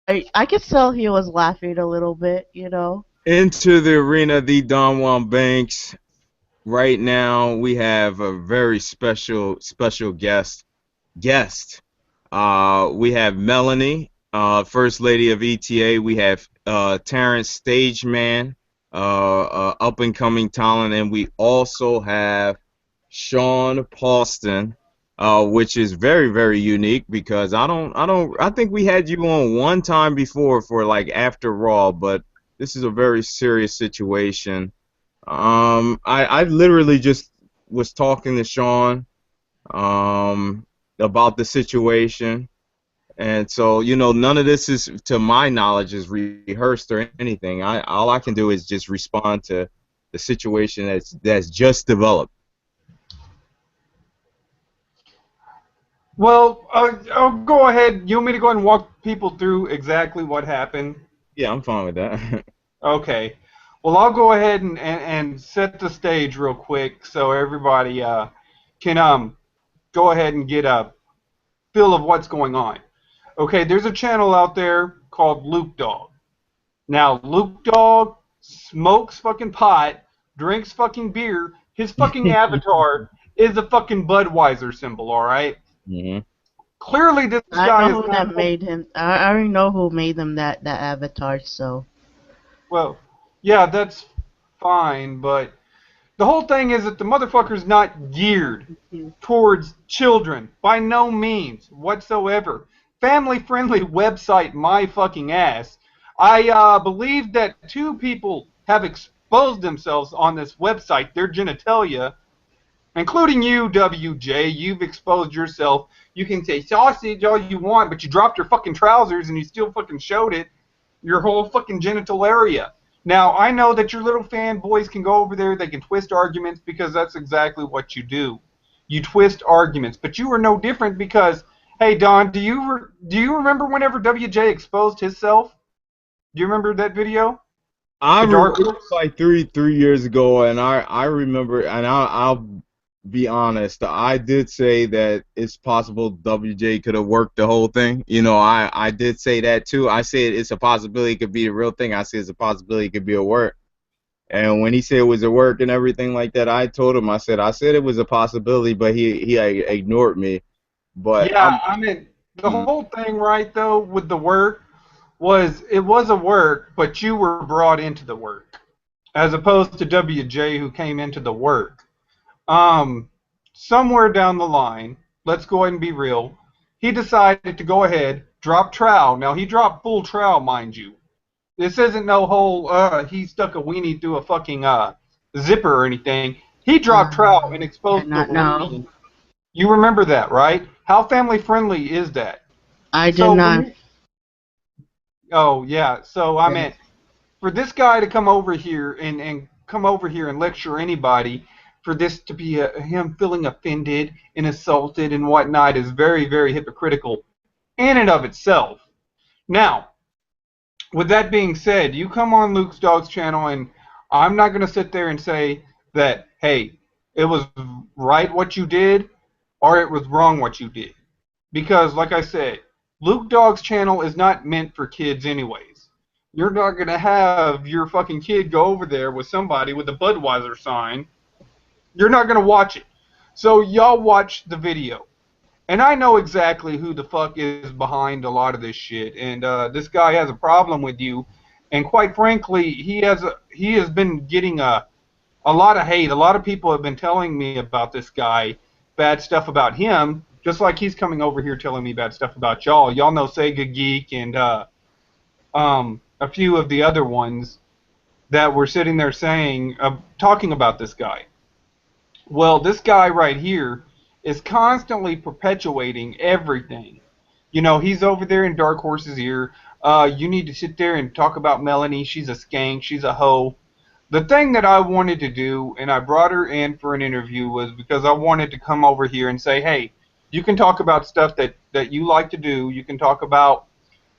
I could tell he was laughing a little bit, you know. Into the arena, the Don Juan Banks. Right now, we have a very special guest. We have Melanie, First Lady of ETA. We have Terrence Stageman, up and coming talent, and we also have Shawn Palston, which is very unique because I think we had you on one time before for like after Raw, but this is a very serious situation. I literally just was talking to Shawn um, about the situation. And so, none of this is, to my knowledge, is rehearsed or anything. All I can do is just respond to the situation that's just developed. Well, I'll go ahead. You want me to go ahead and walk people through exactly what happened? Yeah, I'm fine with that. Okay. Well, I'll go ahead and set the stage real quick so everybody can go ahead and get a feel of what's going on. Okay, there's a channel out there called Luke Dog. Now, Luke Dog smokes fucking pot, drinks fucking beer. His fucking avatar is a fucking Budweiser symbol, all right? hmm Clearly, this I guy know is who not. that made him. I already know who made them that avatar. So Well, yeah, that's fine, but the whole thing is that the motherfucker's not geared towards children by no means whatsoever. Family friendly website, my fucking ass. I believe that two people have exposed themselves on this website, their genitalia, including you, WJ. You've exposed yourself. You can say sausage all you want, but you dropped your fucking trousers and you still fucking showed it, your whole fucking genital area. Now, I know that your little fanboys can go over there, they can twist arguments because that's exactly what you do. You twist arguments, but you are no different because, hey, Don, do you remember whenever WJ exposed himself? Do you remember that video? The Dark It was Horse? like three years ago, and I remember, and I'll be honest, I did say that it's possible WJ could have worked the whole thing. I did say that too. I said it's a possibility it could be a real thing. I said it's a possibility it could be a work. And when he said it was a work and everything like that, I told him, I said it was a possibility, but he ignored me. But Yeah, I mean, the mm, whole thing, right, though, with the work was it was a work, but you were brought into the work, as opposed to WJ who came into the work. Um, Somewhere down the line, let's go ahead and be real, he decided to go ahead, drop trowel. Now, he dropped full trowel, mind you. This isn't no whole, he stuck a weenie through a fucking zipper or anything. He dropped trowel and did exposed the not know. weenie. You remember that, right? How family friendly is that? I did So when not. you, oh yeah, so I meant for this guy to come over here and come over here and lecture anybody, for this to be him feeling offended and assaulted and whatnot is very hypocritical in and of itself. Now, with that being said, you come on Luke's Dog's channel, and I'm not going to sit there and say that, hey, it was right what you did or it was wrong what you did. Because, like I said, Luke Dog's channel is not meant for kids anyways. You're not going to have your fucking kid go over there with somebody with a Budweiser sign. You're not going to watch it. So y'all watch the video. And I know exactly who the fuck is behind a lot of this shit. And this guy has a problem with you. And quite frankly, he has been getting a lot of hate. A lot of people have been telling me about this guy, bad stuff about him, just like he's coming over here telling me bad stuff about y'all. Y'all know Sega Geek and a few of the other ones that were sitting there saying, talking about this guy. Well, this guy right here is constantly perpetuating everything. You know, he's over there in Dark Horse's ear. You need to sit there and talk about Melanie. She's a skank. She's a hoe. The thing that I wanted to do, and I brought her in for an interview, was because I wanted to come over here and say, hey, you can talk about stuff that you like to do. You can talk about,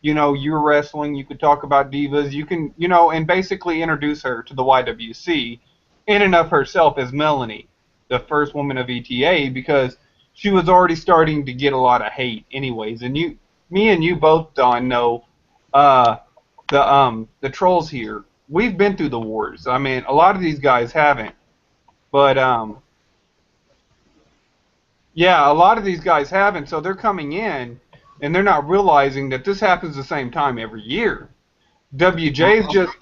your wrestling. You can talk about divas. You can, and basically introduce her to the YWC in and of herself as Melanie, the first woman of ETA, because she was already starting to get a lot of hate anyways. And me and you both, Don, know uh, the trolls here. We've been through the wars. I mean, a lot of these guys haven't, but yeah, a lot of these guys haven't. So they're coming in, and they're not realizing that this happens the same time every year. WJ's just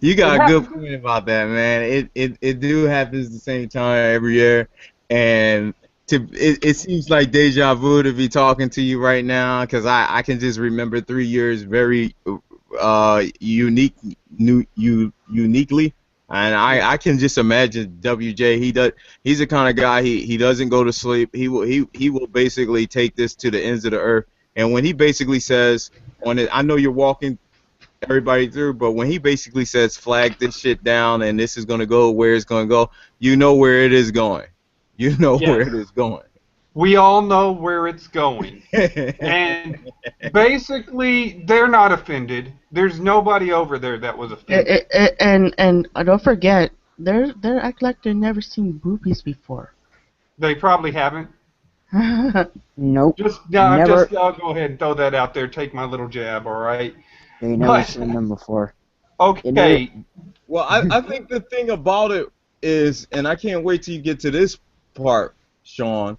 You it got a good happens. point about that, man. It do happens the same time every year, and it seems like deja vu to be talking to you right now because I can just remember 3 years very uniquely, and Yeah. I can just imagine WJ. He's the kind of guy he doesn't go to sleep. He will basically take this to the ends of the earth, and when he basically says on it, I know you're walking everybody through, but when he basically says flag this shit down and this is going to go where it's going to go, you know where it is going. You know where Yes. it is going. We all know where it's going. And basically, they're not offended. There's nobody over there that was offended. And don't forget, they're act like they've never seen boobies before. They probably haven't. Nope. Just, Never. I'll go ahead and throw that out there. Take my little jab, all right? They never But seen them before. okay, Well, I think the thing about it is, and I can't wait till you get to this part, Shawn,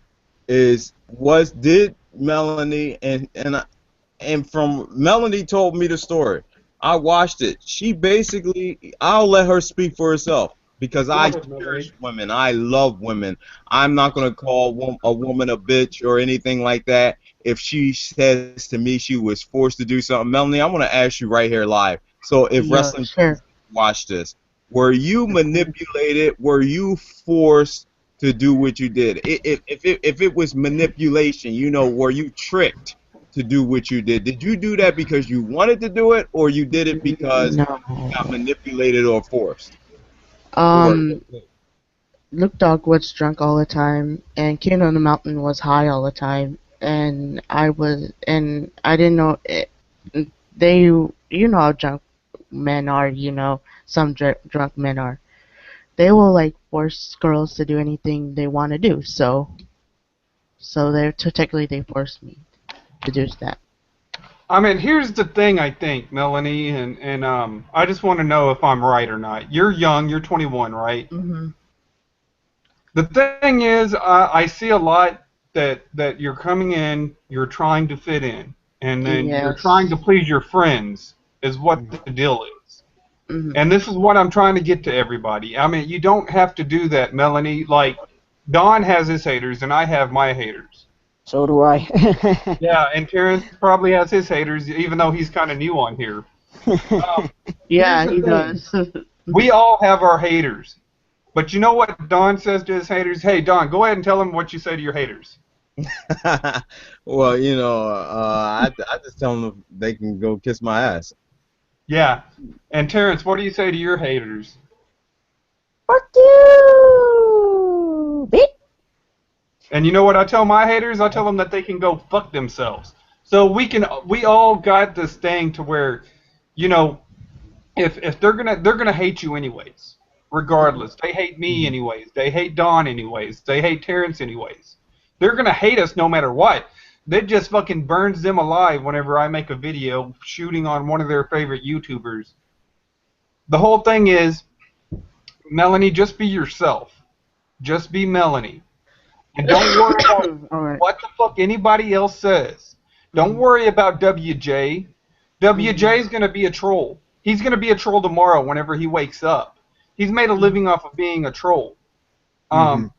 did Melanie and from Melanie told me the story. I watched it. She basically, I'll let her speak for herself because go I ahead, cherish Melanie. women. I love women. I'm not gonna call a woman a bitch or anything like that. If she says to me she was forced to do something, Melanie, I want to ask you right here live. So if Yeah, wrestling sure. watch this, were you manipulated? Were you forced to do what you did? If it was manipulation, were you tricked to do what you did? Did you do that because you wanted to do it, or you did it because No. you got manipulated or forced? Or Um, Luke Dog was drunk all the time, and King on the Mountain was high all the time, and I didn't know it. They, how drunk men are, some drunk men are. They will like force girls to do anything they want to do. So technically they forced me to do that. I mean, here's the thing. I think Melanie and I just want to know if I'm right or not. You're young. You're 21, right? Mhm. The thing is, I see a lot that you're coming in, you're trying to fit in, and then you're trying Yes. to please your friends. Is what the deal is. Mhm. And this is what I'm trying to get to everybody. I mean, you don't have to do that, Melanie. Like, Don has his haters, and I have my haters. So do I. Yeah, and Terrence probably has his haters, even though he's kind of new on here. Um, here's Yeah, the he thing. does. We all have our haters. But you know what Don says to his haters? Hey, Don, go ahead and tell him what you say to your haters. well, I just tell them they can go kiss my ass. Yeah. And Terrence, what do you say to your haters? Fuck you, bitch. And you know what I tell my haters? I tell them that they can go fuck themselves. So we all got this thing to where, you know, if they're gonna hate you anyways, regardless. They hate me anyways. They hate Don anyways. They hate Terrence anyways. They're gonna hate us no matter what. That just fucking burns them alive whenever I make a video shooting on one of their favorite YouTubers. The whole thing is, Melanie, just be yourself. Just be Melanie. And don't worry about All right. what the fuck anybody else says. Don't worry about WJ. WJ is going to be a troll. He's going to be a troll tomorrow whenever he wakes up. He's made a living off of being a troll.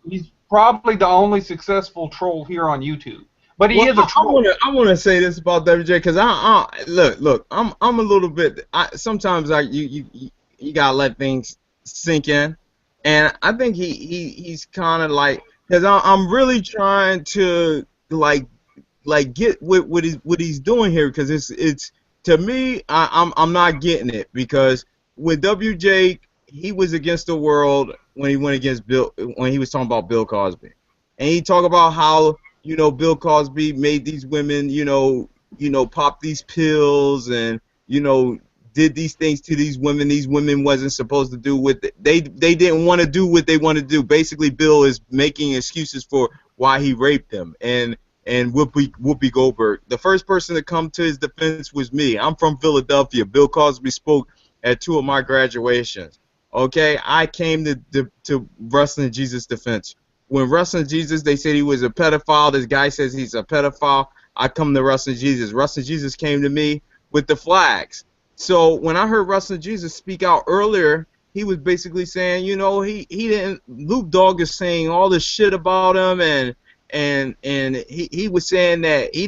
He's probably the only successful troll here on YouTube. But he Well, is a troll. I wanna say this about WJ because look, I'm a little bit. Sometimes you gotta let things sink in, and I think he's kind of like because I'm really trying to get what he's doing here because it's to me I'm not getting it because with WJ he was against the world when he went against Bill when he was talking about Bill Cosby, and he talked about how Bill Cosby made these women, pop these pills and, did these things to these women. These women wasn't supposed to do what they didn't want to do what they wanted to do. Basically, Bill is making excuses for why he raped them. And and Whoopi Goldberg. The first person to come to his defense was me. I'm from Philadelphia. Bill Cosby spoke at 2 of my graduations. Okay, I came to Wrestling Jesus' defense. When Wrestling Jesus, they said he was a pedophile. This guy says he's a pedophile. I come to Wrestling Jesus. Wrestling Jesus came to me with the flags. So when I heard Wrestling Jesus speak out earlier, he was basically saying, you know, he didn't. Luke Dogg is saying all this shit about him, and he was saying that he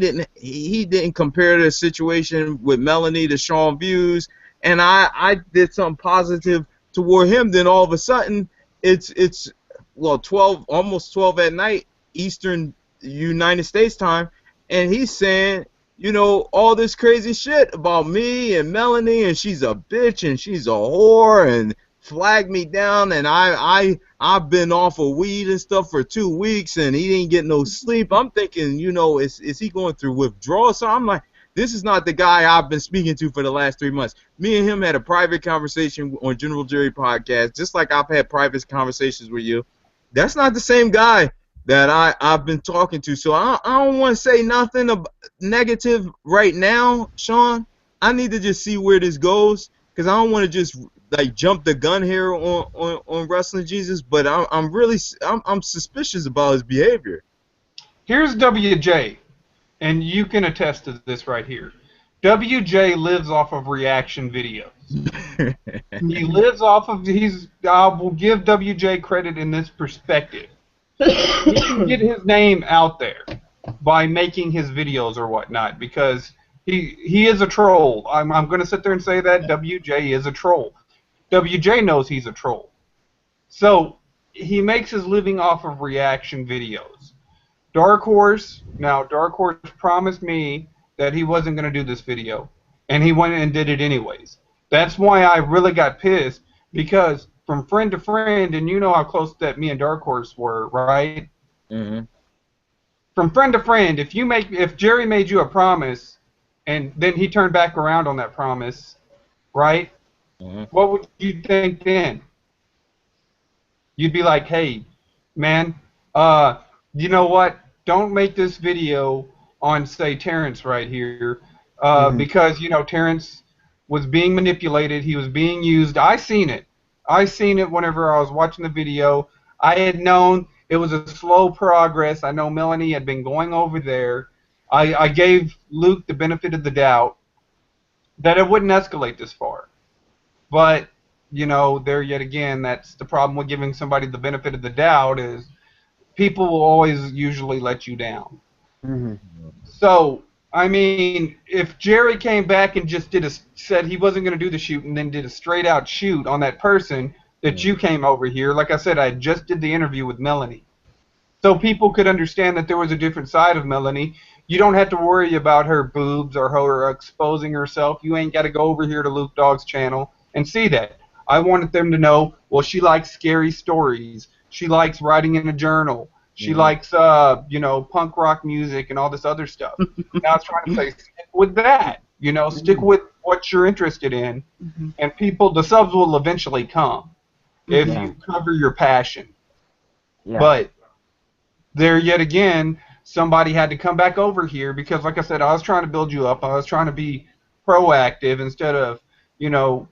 didn't compare the situation with Melanie to Sean Views, and I did something positive toward him. Then all of a sudden it's well 12, almost 12 at night Eastern United States time, and he's saying, you know, all this crazy shit about me and Melanie, and she's a bitch and she's a whore and flagged me down, and I've been off of weed and stuff for 2 weeks, and he didn't get no sleep. I'm thinking, you know, is he going through withdrawal? So I'm like, this is not the guy I've been speaking to for the last 3 months. Me and him had a private conversation on General Jerry podcast, just like I've had private conversations with you. That's not the same guy that I've been talking to. So I don't want to say nothing negative right now, Shawn. I need to just see where this goes, because I don't want to just like jump the gun here on Wrestling Jesus, but I'm suspicious about his behavior. Here's WJ, and you can attest to this right here. WJ lives off of reaction videos. He lives off of I will give WJ credit in this perspective. He can get his name out there by making his videos or whatnot, because he is a troll. I'm going to sit there and say that WJ is a troll. WJ knows he's a troll. So he makes his living off of reaction videos. Dark Horse promised me that he wasn't going to do this video, and he went and did it anyways. That's why I really got pissed, because from friend to friend, and you know how close that me and Dark Horse were, right? Mm-hmm. From friend to friend, if Jerry made you a promise, and then he turned back around on that promise, right? Mm-hmm. What would you think then? You'd be like, hey, man, you know what? Don't make this video on, say, Terrence right here, because, you know, Terrence was being manipulated. He was being used. I seen it whenever I was watching the video. I had known it was a slow progress. I know Melanie had been going over there. I gave Luke the benefit of the doubt that it wouldn't escalate this far. But, you know, there yet again, that's the problem with giving somebody the benefit of the doubt, is people will always usually let you down. Mm-hmm. So, I mean, if Jerry came back and just said he wasn't going to do the shoot and then did a straight-out shoot on that person that you came over here, like I said, I just did the interview with Melanie. So people could understand that there was a different side of Melanie. You don't have to worry about her boobs or her exposing herself. You ain't got to go over here to Luke Dogg's channel and see that. I wanted them to know, well, she likes scary stories. She likes writing in a journal. She likes, you know, punk rock music and all this other stuff. Now I was trying to say, stick with that. You know, stick with what you're interested in, and the subs will eventually come if you cover your passion. Yeah. But there yet again, somebody had to come back over here, because, like I said, I was trying to build you up. I was trying to be proactive instead of, you know,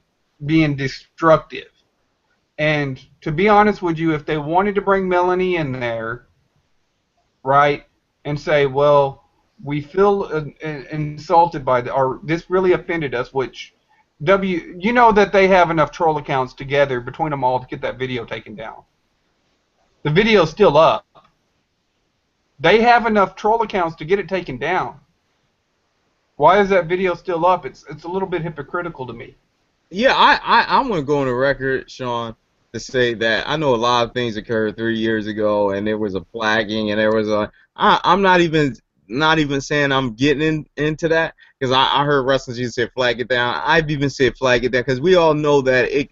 being destructive. And to be honest with you, if they wanted to bring Melanie in there, right, and say, well, we feel insulted by or this really offended us, which you know that they have enough troll accounts together between them all to get that video taken down. The video's still up. They have enough troll accounts to get it taken down. Why is that video still up? It's a little bit hypocritical to me. Yeah, I want to go on the record, Shawn, to say that I know a lot of things occurred 3 years ago, and there was a flagging, and there was I'm not even saying I'm getting into that, because I heard Wrestling Jesus say flag it down. I've even said flag it down, because we all know that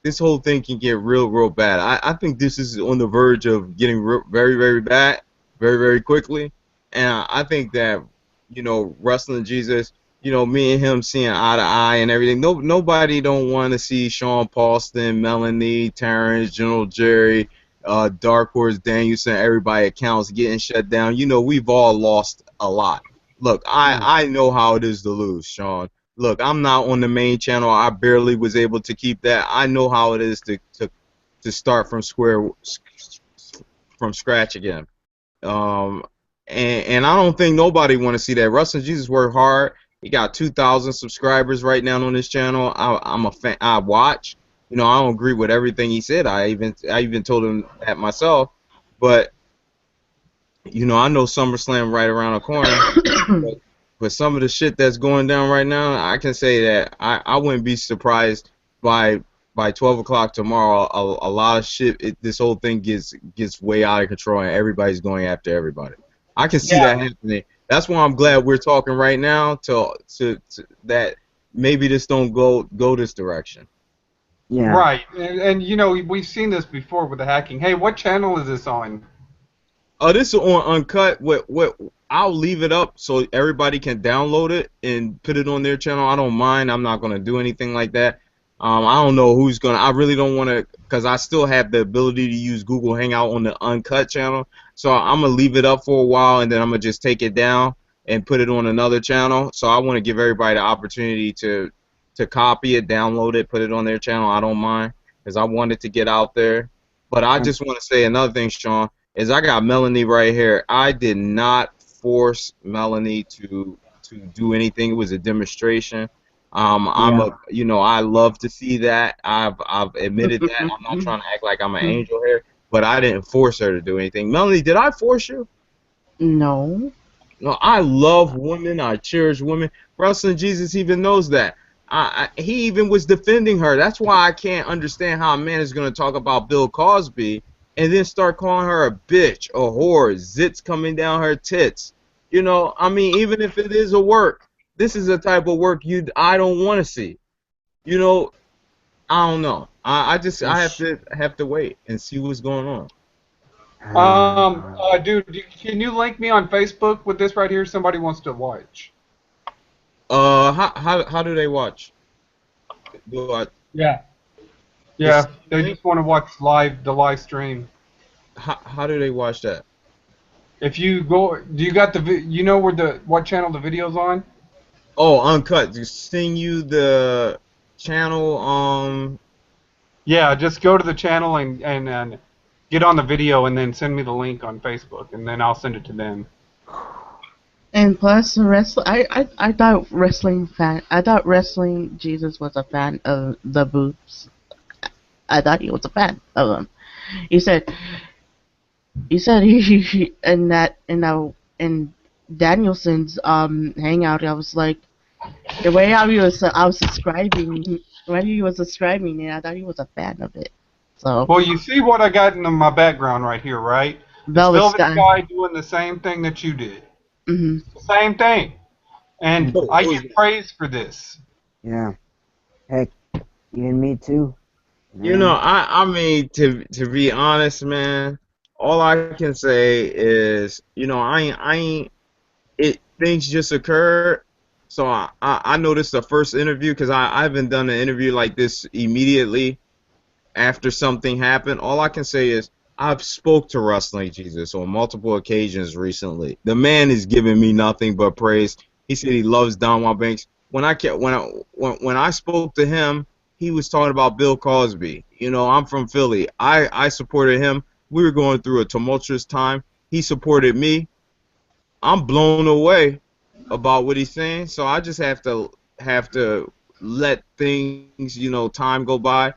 this whole thing can get real bad. I think this is on the verge of getting very, very bad, very, very quickly, and I think that, you know, Wrestling Jesus, you know, me and him seeing eye to eye and everything. Nobody don't want to see Shawn Palston, Melanie, Terrence, General Jerry, Dark Horse, Danielson, everybody accounts getting shut down. You know, we've all lost a lot. Look, I know how it is to lose, Shawn. Look, I'm not on the main channel. I barely was able to keep that. I know how it is to start from scratch again. Um, and I don't think nobody want to see that. Wrestlingjesus worked hard. He got 2,000 subscribers right now on his channel. I'm a fan. I watch. You know, I don't agree with everything he said. I even told him that myself. But you know, I know SummerSlam right around the corner. But some of the shit that's going down right now, I can say that I wouldn't be surprised by 12 o'clock tomorrow. A lot of shit. This whole thing gets way out of control, and everybody's going after everybody. I can see that happening. That's why I'm glad we're talking right now to that maybe this don't go this direction. Yeah. Right, and you know, we've seen this before with the hacking. Hey, what channel is this on? Oh, this is on Uncut. What I'll leave it up so everybody can download it and put it on their channel. I don't mind. I'm not gonna do anything like that. I don't know who's gonna. I really don't want to, because I still have the ability to use Google Hangout on the Uncut channel. So I'm gonna leave it up for a while, and then I'm gonna just take it down and put it on another channel. So I want to give everybody the opportunity to copy it, download it, put it on their channel. I don't mind, because I want it to get out there. But I just want to say another thing, Shawn, is I got Melanie right here. I did not force Melanie to do anything. It was a demonstration. You know, I love to see that. I've admitted that. I'm not trying to act like I'm an angel here, but I didn't force her to do anything. Melanie, did I force you? No. No, I love women. I cherish women. Wrestlingjesus even knows that. He even was defending her. That's why I can't understand how a man is going to talk about Bill Cosby and then start calling her a bitch, a whore, zits coming down her tits. You know, I mean, even if it is a work, this is a type of work I don't want to see. You know, I don't know. I have to wait and see what's going on. Dude, can you link me on Facebook with this right here? Somebody wants to watch. How do they watch? Yeah, they just want to watch the live stream. How do they watch that? If you go, do you got you know where what channel the video's on? Oh, Uncut. Just send you the channel. Yeah, just go to the channel and get on the video and then send me the link on Facebook and then I'll send it to them. And plus, I thought Wrestling Jesus was a fan of the boobs. I thought he was a fan of them. He said he in Danielson's hangout. I was like, the way I was subscribing when he was subscribing, and I thought he was a fan of it. So Well, you see what I got in my background right here, right? Velvet Velvet Sky. Sky doing the same thing that you did. Mhm. Same thing. And I get praise for this. Yeah. Heck, even me too. You know, I mean, to be honest, man, all I can say is, you know, things just occurred. So I noticed the first interview, because I haven't done an interview like this immediately after something happened. All I can say is I've spoke to Wrestlingjesus on multiple occasions recently. The man is giving me nothing but praise. He said he loves Don Juan Banks. When I spoke to him, he was talking about Bill Cosby. You know, I'm from Philly. I supported him. We were going through a tumultuous time. He supported me. I'm blown away about what he's saying. So I just have to let things, you know, time go by,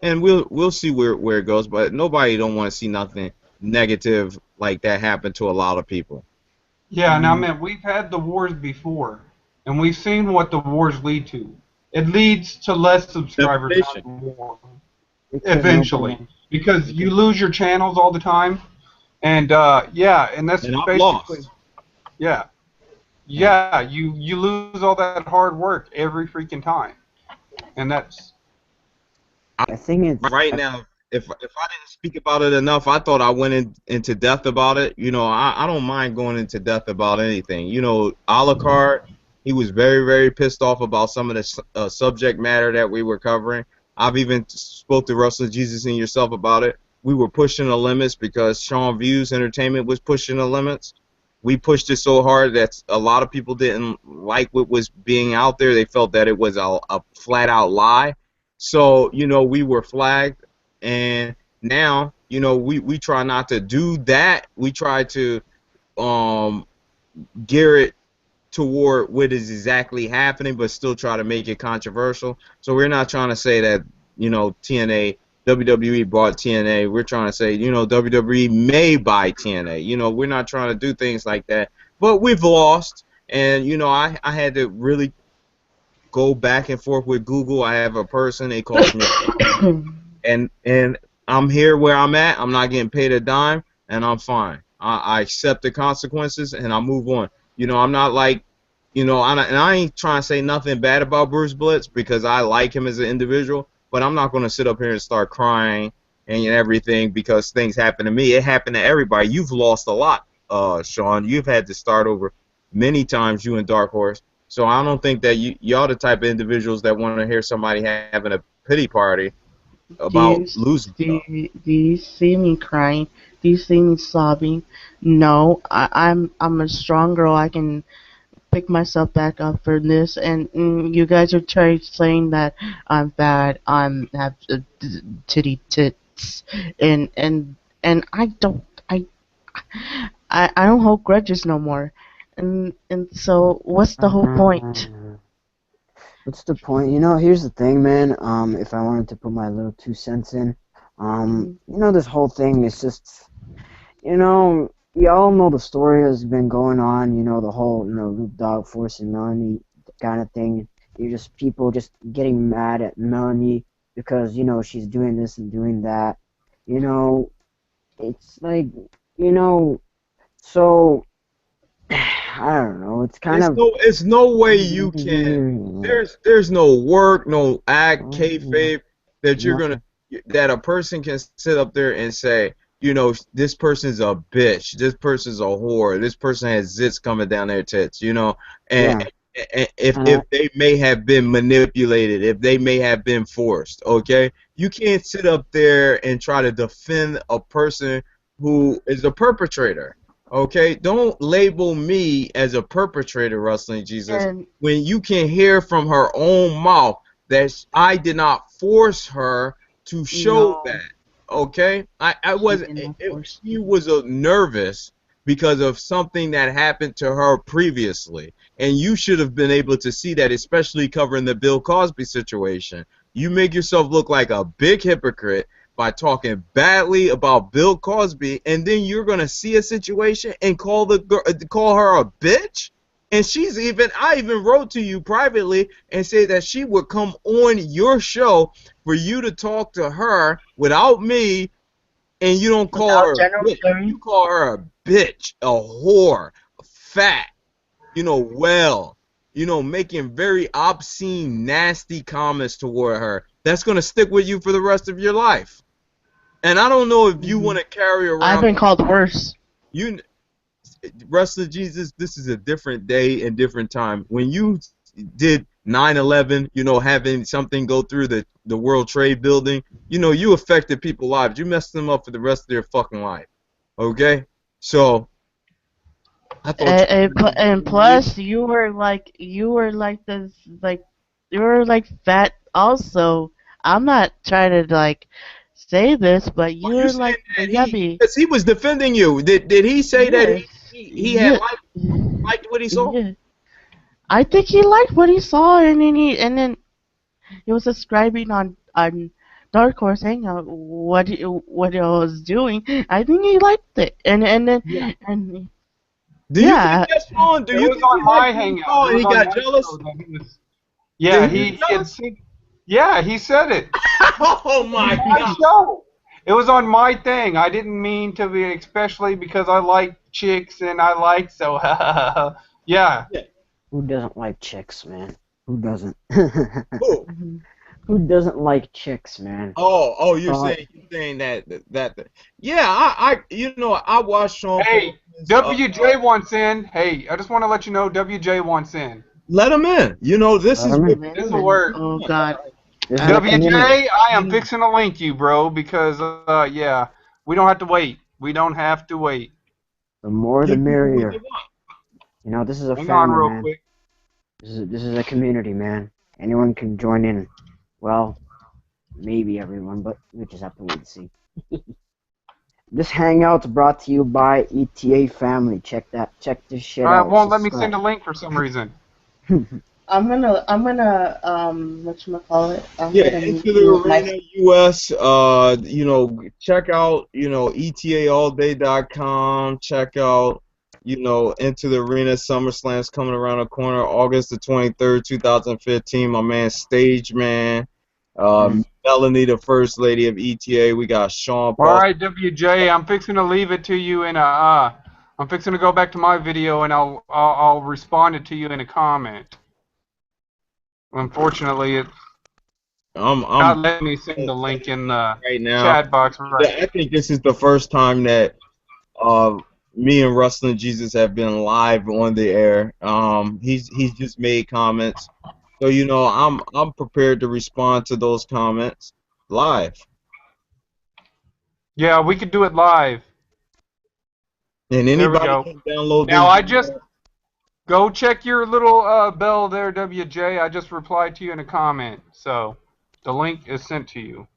and we'll see where it goes. But nobody don't want to see nothing negative like that happen to a lot of people. Yeah, now, man, we've had the wars before, and we've seen what the wars lead to. It leads to less subscribers Definition. on the war, Because eventually, nobody- because you lose your channels all the time, and yeah, and that's And I've basically, lost. yeah, you lose all that hard work every freaking time, and that's I think it's Right now, if I didn't speak about it enough, I thought I went into depth about it. You know, I don't mind going into depth about anything. You know, Alucard, he was very, very pissed off about some of the subject matter that we were covering. I've even spoke to Wrestling Jesus and yourself about it. we were pushing the limits because Sean Views Entertainment was pushing the limits. We pushed it so hard that a lot of people didn't like what was being out there. They felt that it was a flat out lie. So, you know, we were flagged, and now, you know, we try not to do that. We try to um, gear it toward what is exactly happening, but still try to make it controversial. So we're not trying to say that, you know, WWE bought TNA. We're trying to say, you know, WWE may buy TNA. You know, we're not trying to do things like that. But we've lost, and, you know, I had to really go back and forth with Google. I have a person, they cost me, and I'm here where I'm at. I'm not getting paid a dime, and I'm fine. I accept the consequences, and I move on. You know, I'm not like, you know, and I ain't trying to say nothing bad about Bruce Blitz because I like him as an individual, but I'm not going to sit up here and start crying and everything because things happen to me. It happened to everybody. You've lost a lot, Shawn. You've had to start over many times, you and Dark Horse. So I don't think that y'all the type of individuals that want to hear somebody having a pity party Do about you losing stuff. do you see me crying? Do you see me sobbing? No, I'm a strong girl. I can pick myself back up for this. And you guys are trying saying that I'm bad. I'm have titty tits, and I don't. I don't hold grudges no more. And so what's the whole point? What's the point? You know, here's the thing, man. If I wanted to put my little 2 cents in, you know, this whole thing is just, you know, y'all know the story has been going on. You know, the whole, you know, Luke Dog forcing Melanie kind of thing. You're just people just getting mad at Melanie because, you know, she's doing this and doing that. You know, it's like, you know, so I don't know. It's kind of. It's no way you can. There's no work, no act, kayfabe that you're gonna that a person can sit up there and say, you know, this person's a bitch, this person's a whore, this person has zits coming down their tits, you know, Yeah. and if they may have been manipulated, if they may have been forced, okay, you can't sit up there and try to defend a person who is a perpetrator. Okay, don't label me as a perpetrator, Wrestling Jesus, And when you can hear from her own mouth that I did not force her to show no, that. Okay, I she wasn't. did not force She me. was nervous because of something that happened to her previously, and you should have been able to see that, especially covering the Bill Cosby situation. You make yourself look like a big hypocrite by talking badly about Bill Cosby, and then you're gonna see a situation and call her a bitch. And I even wrote to you privately and said that she would come on your show for you to talk to her without me, and you don't call Without her a General bitch. Fury, You call her a bitch, a whore, fat, you know, making very obscene, nasty comments toward her. That's gonna stick with you for the rest of your life. And I don't know if you want to carry I've around been called worse. you Wrestler Jesus, this is a different day and different time. When you did 9/11, you know, having something go through the World Trade Building, you know, you affected people's lives. You messed them up for the rest of their fucking life. Okay? So, I thought And you plus, like you were like fat also. I'm not trying to like say this, but well, you you were saying like that yummy. because he was defending you. Did he say that Yes, he had yeah, liked what he saw? yeah. I think he liked what he saw, and then he was subscribing on Dark Horse Hangout what I was doing. I think he liked it, and then Yeah. and Do you think yeah, that's wrong? Do It you was think he on liked my what he Hangout. saw It and was he on got my show jealous? that he was. Did Yeah, he he get had jealous? seen. Yeah, he said it. Oh It was my my God. show. It was on my thing. I didn't mean to be, especially because I like chicks and I like so. Yeah. Yeah. Who doesn't like chicks, man? Who doesn't? Who? mhm. Who doesn't like chicks, man? Oh, Uh, you're saying that. Yeah, you know, I watched Shawn Hey, Paulson's. WJ wants in. Hey, I just want to let you know WJ wants in. Let him in. You know, this let is 'em what in. Let This him will in. work. Oh God. This is a WJ, community. I am fixing to link you, bro, because yeah, we don't have to wait. We don't have to wait. The more the Give people what they merrier. want. You know, this is a Hang on, family, real man. quick. This is a community, man. Anyone can join in. Well, maybe everyone, but we just have to wait and see. This hangout's brought to you by ETA Family. Check this shit It out. won't let me send Subscribe. a link for some reason. I'm gonna whatchamacallit, I'm Yeah, gonna into meet the you with my arena US. You know, check out, ETAallday.com. Check out, into the arena. SummerSlam's coming around the corner, August the 23rd, 2015. My man Stage Man, Melanie, the First Lady of ETA. We got Shawn All Palston. right, WJ, I'm fixing to leave it to you in a. I'm fixing to go back to my video and I'll respond it to you in a comment. Unfortunately, it's I'm not letting me send the link in the right now. chat box right. I think this is the first time that uh, me and Wrestlingjesus have been live on the air. He's just made comments, so I'm prepared to respond to those comments live. Yeah, we could do it live. And There we anybody go. can download Now this I just video. go check your little bell there, WJ. I just replied to you in a comment, so the link is sent to you.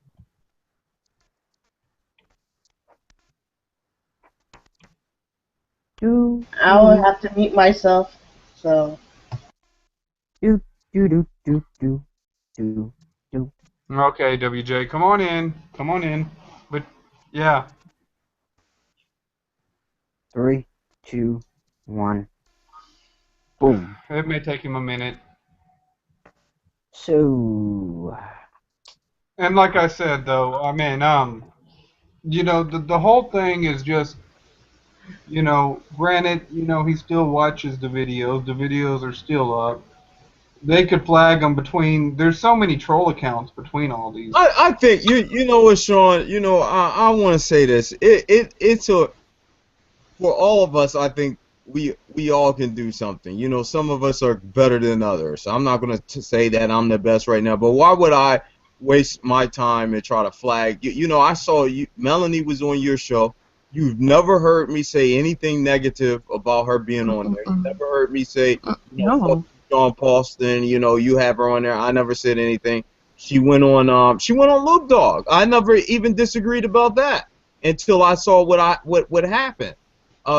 I will have to mute myself. So Do do do do do do do. Okay, WJ, come on in. Come on in. But yeah. 3, 2, 1. Boom. It may take him a minute. So. And like I said, though, I mean, the whole thing is just, granted, he still watches the videos. The videos are still up. They could flag him between. There's so many troll accounts between all these. I think you know what, Sean. I want to say this. It's for all of us. I think we all can do something. Some of us are better than others. I'm not going to say that I'm the best right now, but why would I waste my time and try to flag you? I saw you. Melanie was on your show. You've never heard me say anything negative about her being on there. You never heard me say, no. fuck Shawn Palston. You have her on there. I never said anything. She went on Loop Dog. I never even disagreed about that until I saw what happened.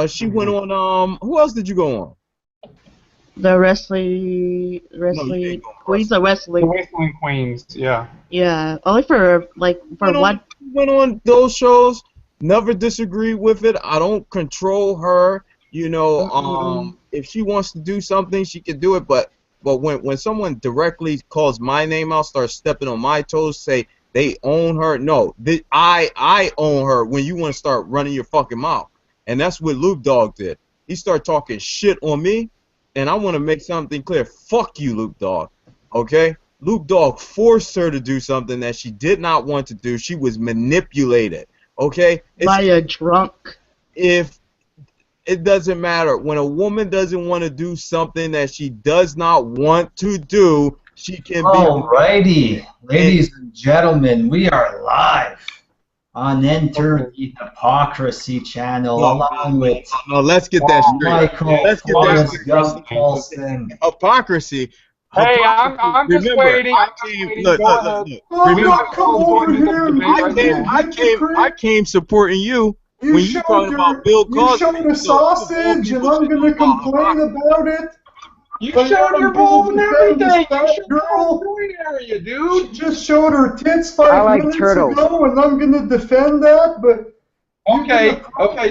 She went on. Who else did you go on? The wrestling queens of The wrestling. Wrestling Queens, yeah. Yeah, only for one. Went on those shows. Never disagreed with it. I don't control her. If she wants to do something, she can do it. But when someone directly calls my name out, starts stepping on my toes, say they own her. No, I own her. When you want to start running your fucking mouth, and that's what Loop Dog did. He started talking shit on me, and I want to make something clear. Fuck you, Loop Dog. Okay? Loop Dog forced her to do something that she did not want to do. She was manipulated. Okay? By a drunk. If it doesn't matter. When a woman doesn't want to do something that she does not want to do, she can be. Alrighty, ladies and gentlemen, we are live on Enter the Hypocrisy channel, along with No, let's get that straight. Michael Let's get that Forrest straight. Gump Paulson. Hypocrisy. Hey, I'm just Remember, waiting. I'm just waiting. Look, Go look, ahead. look. I'm Remember, not come over here and I came supporting you. You When you talking about Bill Cosby, showed a sausage, and I'm going to complain about it. You But showed your I'm balls and gonna defend everything. this You fat showed your girl. groin area, She dude. just showed her tits I 5 like minutes turtles. ago, and I'm going to defend that, but... Okay,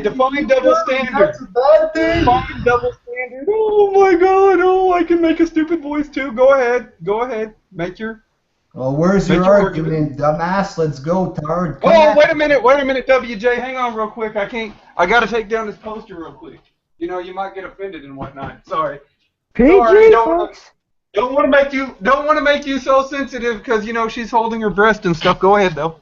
define double standard. That's a bad thing. Define double standard. Oh my god, I can make a stupid voice too. Go ahead. Make your... Well, where's Make your your argument, dumbass? Let's go, Tard. Oh, wait a minute, WJ. Hang on real quick. I gotta take down this poster real quick. You might get offended and whatnot. Sorry. PG, Sorry, folks. Don't want to make you so sensitive because she's holding her breast and stuff. Go ahead though.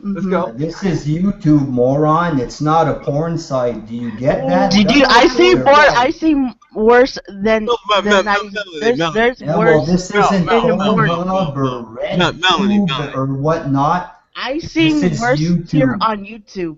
Let's go. This is YouTube, moron. It's not a porn site. Do you get that? Did you? I see more. I see worse than No, I. There's Yeah, well, worse this isn't than porn. Pornhub or Melanie, RedTube or whatnot. I This seen is worse here YouTube. on YouTube.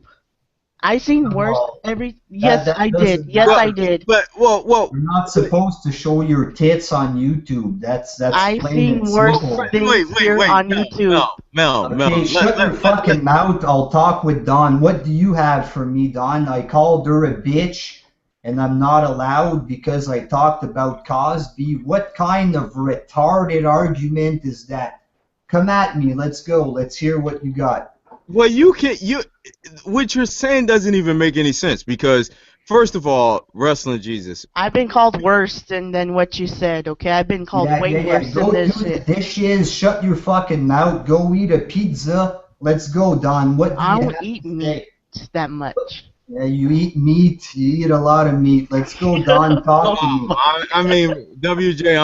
I seen worse Well, Yes, that I did. doesn't Yes, matter. I did. But You're not supposed to show your tits on YouTube. That's I plain seen and worse simple. things here on YouTube. Mel. Okay, shut your fucking mouth. I'll talk with Dawn. What do you have for me, Dawn? I called her a bitch, and I'm not allowed because I talked about Cosby. What kind of retarded argument is that? Come at me. Let's go. Let's hear what you got. Well, what you're saying doesn't even make any sense because, first of all, Wrestlingjesus. I've been called worse than what you said, okay? I've been called way worse Go than this do shit. the dishes. Shut your fucking mouth. Go eat a pizza. Let's go, Don. What do I you don't have eat to meat say? that much. Yeah, you eat meat. You eat a lot of meat. Let's go, Don. Talk to me. I mean, WJ,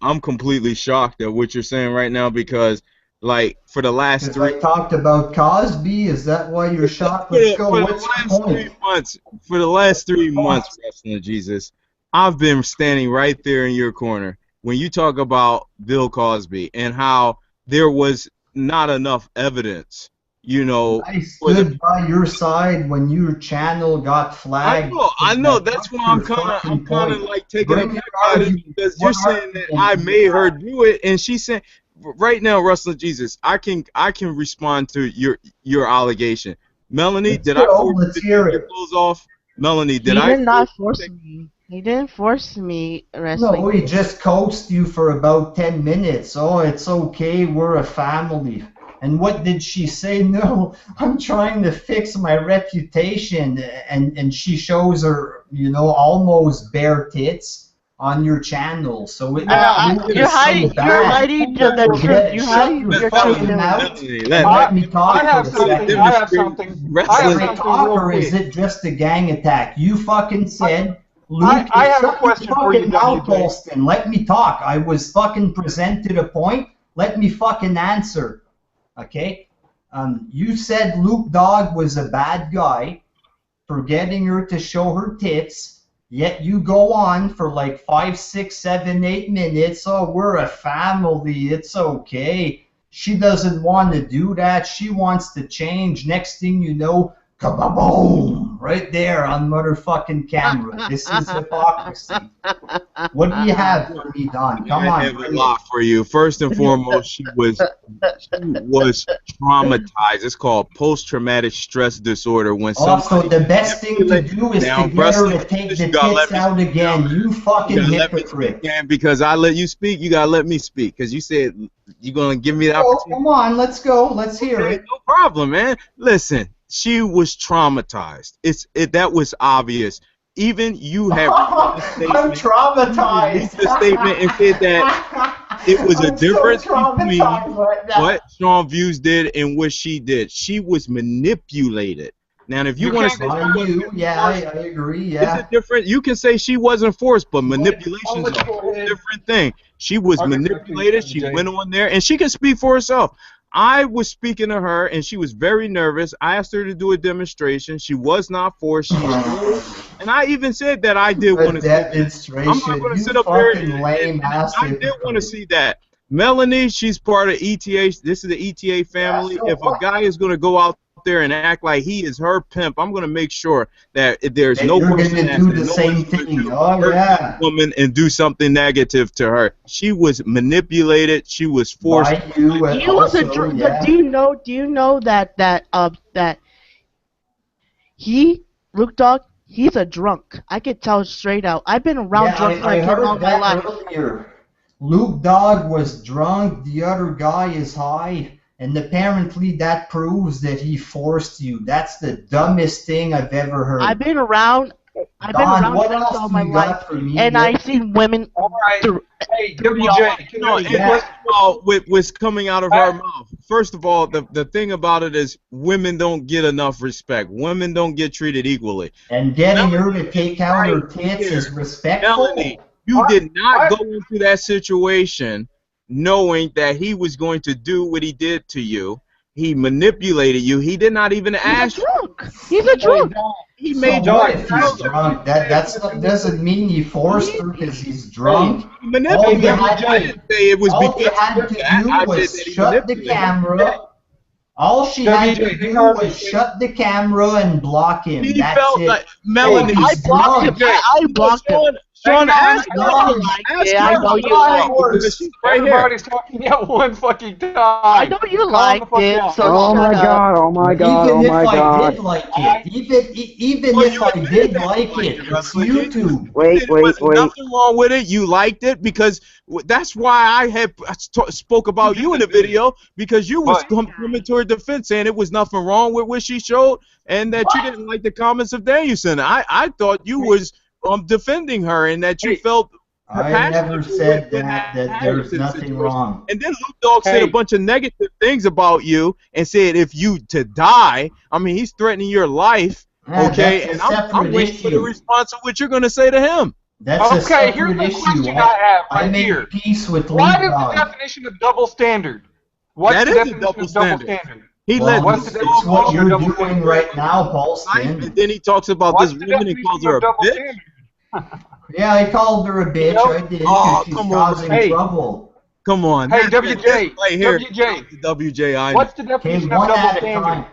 I'm completely shocked at what you're saying right now because, like, for the last Because three I talked about Cosby. Is that why you're shocked? Let's go. What's your point? For the last 3 months, Wrestlingjesus, I've been standing right there in your corner when you talk about Bill Cosby and how there was not enough evidence. I stood by your side when your channel got flagged. I know. That's why I'm kind of like taking a kick out of it because you're saying that I made her do it, and she's saying right now, Wrestlingjesus, I can respond to your allegation. Melanie, did I force you to take your clothes off? Melanie, did I? He did not force me. He didn't force me wrestling. No, he just coaxed you for about 10 minutes. Oh, it's okay. We're a family. And what did she say? No, I'm trying to fix my reputation. And she shows her, almost bare tits on your channel. So you're hiding the truth. You're hiding your truth. Let me talk. I have something. Or is it just a gang attack? You fucking said. Luke, I have a question for you, Shawn Palston. Let me talk. I was fucking presented a point. Let me fucking answer. Okay? You said Luke Dogg was a bad guy for getting her to show her tits, yet you go on for like 5, 6, 7, 8 minutes. Oh, we're a family. It's okay. She doesn't want to do that. She wants to change. Next thing you know, kaboom! Right there on motherfucking camera. This is hypocrisy. What do you have for me, Don? Come on. I have a lot for you. First and foremost, she was traumatized. It's called post-traumatic stress disorder. When so the best thing to do is to get her to take the tits out again. You fucking hypocrite. Because I let you speak, you gotta let me speak. Because you said you're gonna give me the opportunity. Come on, let's go. Let's hear it. No problem, man. Listen. She was traumatized. That was obvious. Even you have I'm traumatized. The statement and said that it was a difference between what Shawn Views did and what she did. She was manipulated. Now, if you want to say I agree. Yeah, it's a different. You can say she wasn't forced, but manipulation is a whole different thing. She was manipulated. She went on there, and she can speak for herself. I was speaking to her, and she was very nervous. I asked her to do a demonstration. She was not forced. And I even said that I did want to see that. I'm not going to sit up there and I did want to see that. Melanie, she's part of ETA. This is the ETA family. Yeah, so if a guy is going to go out there and act like he is her pimp, I'm going to make sure that there's no person that's do the same thing. Woman and do something negative to her. She was manipulated. She was forced. He was a drunk. But do you know that Luke Dogg, he's a drunk. I could tell straight out. I've been around drunk like him all my life. Earlier. Luke Dogg was drunk. The other guy is high. And apparently that proves that he forced you. That's the dumbest thing I've ever heard. I've been around drunk all my life, and I've seen women. All right. Hey, WJ. What's coming out of her mouth. First of all, the thing about it is women don't get enough respect. Women don't get treated equally. And getting her to take out her tits is respectful. Melanie, you did not go into that situation knowing that he was going to do what he did to you. he manipulated you. He did not even He's ask a you. drunk. He's a drunk. He So made you what a if he's drunk? Doesn't mean he forced her because he's drunk. All you manipulated. had I to, didn't say it was all because you had to do was shut the camera. All she had to do was shut the camera and block him. He That's felt it. like Melanie. He's I blocked him. drunk. I blocked him. Sean, ask I know you like it. I know you like like it. She's right here. Everybody's talking at one fucking time. I know you Calm liked the fuck it, down. so Oh my shut up. god, oh my god, Even oh if my I god. did like it, even Well, if you I admitted did that you like liked it, it, it's Wrestling. YouTube. Wait, There was wait. nothing wrong with it. You liked it because that's why I spoke about you in the video, because you was coming to her defense saying it was nothing wrong with what she showed and that you didn't like the comments of Danielson. I thought you was defending her and that you felt I never said that there's nothing wrong. And then Luke Dogg said a bunch of negative things about you and said if you to die, I mean, he's threatening your life, okay? That's And a I'm separate waiting for the issue. response of what you're going to say to him. That's a Okay, here's separate the issue. question I have I right made here. peace with Luke What is the Dogg. definition of double standard? What's That the is a definition double of double standard. standard? He Well, let What's the it's what definition you're of double doing standard? right now, and Palston. then he talks about What's this the woman and calls definition her a of double bitch. standard? Yeah, I called her a bitch. know? I did Oh, because she's come on. causing Hey. trouble. Come on. Hey, This WJ, right here. WJ, WJ, I what's the Okay, definition of one double at a standard? time.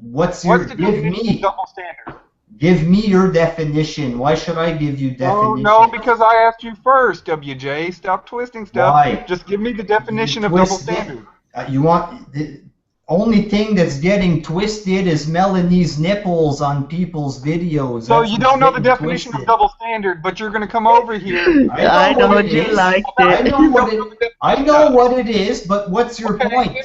What's your? What's the Give definition me. of double standard? Give me your definition. Why should I give you Oh, definition? no, because I asked you first, WJ. Stop twisting stuff. Why? Just give me the definition You of double twist it. standard. You want the only thing that's getting twisted is Melanie's nipples on people's videos. So That's you what's don't know the getting definition of twisted. double standard, but you're going to come over here. I know what you it is. liked I it. know what it. I know what it is, but what's your Okay, point?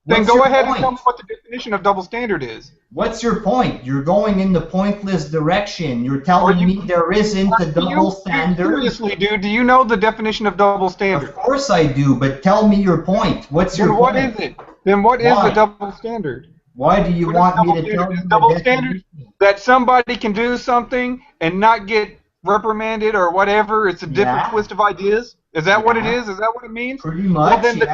Then What's go your ahead and point? tell me what the definition of double standard is. What's your point? You're going in the pointless direction. You're telling me there isn't a double standard. Seriously, dude, do you know the definition of double Of standard? course I do, but tell me your point. What's your Then what point? is it? Then what is Why? the double standard? Why do you What is want double me to standard? tell you Is the double standard definition? that somebody can do something and not get reprimanded or whatever? It's a different Yeah. twist of ideas. Is that what it Yeah. is? Is that what it means? Pretty much. Well, then yeah.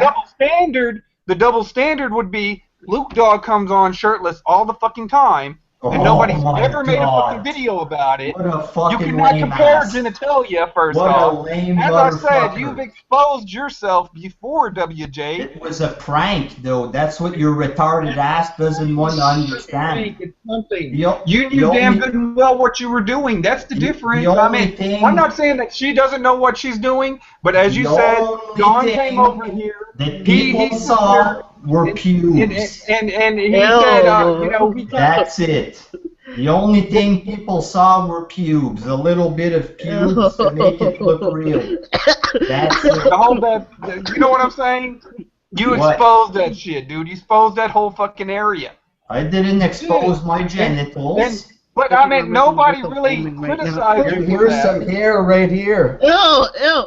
the double standard would be Luke Dogg comes on shirtless all the fucking time, and nobody's my ever made a God. fucking video about it. What a You fucking cannot lame compare ass. genitalia, first What a off. lame As I motherfucker. said, you've exposed yourself before, WJ. It was a prank, though. That's what your retarded ass doesn't want to understand. It's something. The- You the knew damn only- good and well what you were doing. That's the difference. the I only mean, thing- I'm not saying that she doesn't know what she's doing, but as you The said, only John thing came over here. that people he saw were and, pubes. and he Ew. said, you know, he That's it. The only thing people saw were pubes. A little bit of pubes to make it look real. That's it. the whole that. You know what I'm saying? You What? exposed that shit, dude. You exposed that whole fucking area. I didn't expose my genitals. And, but I mean, nobody really criticized you for Here's that. some hair right here. Ew, ew.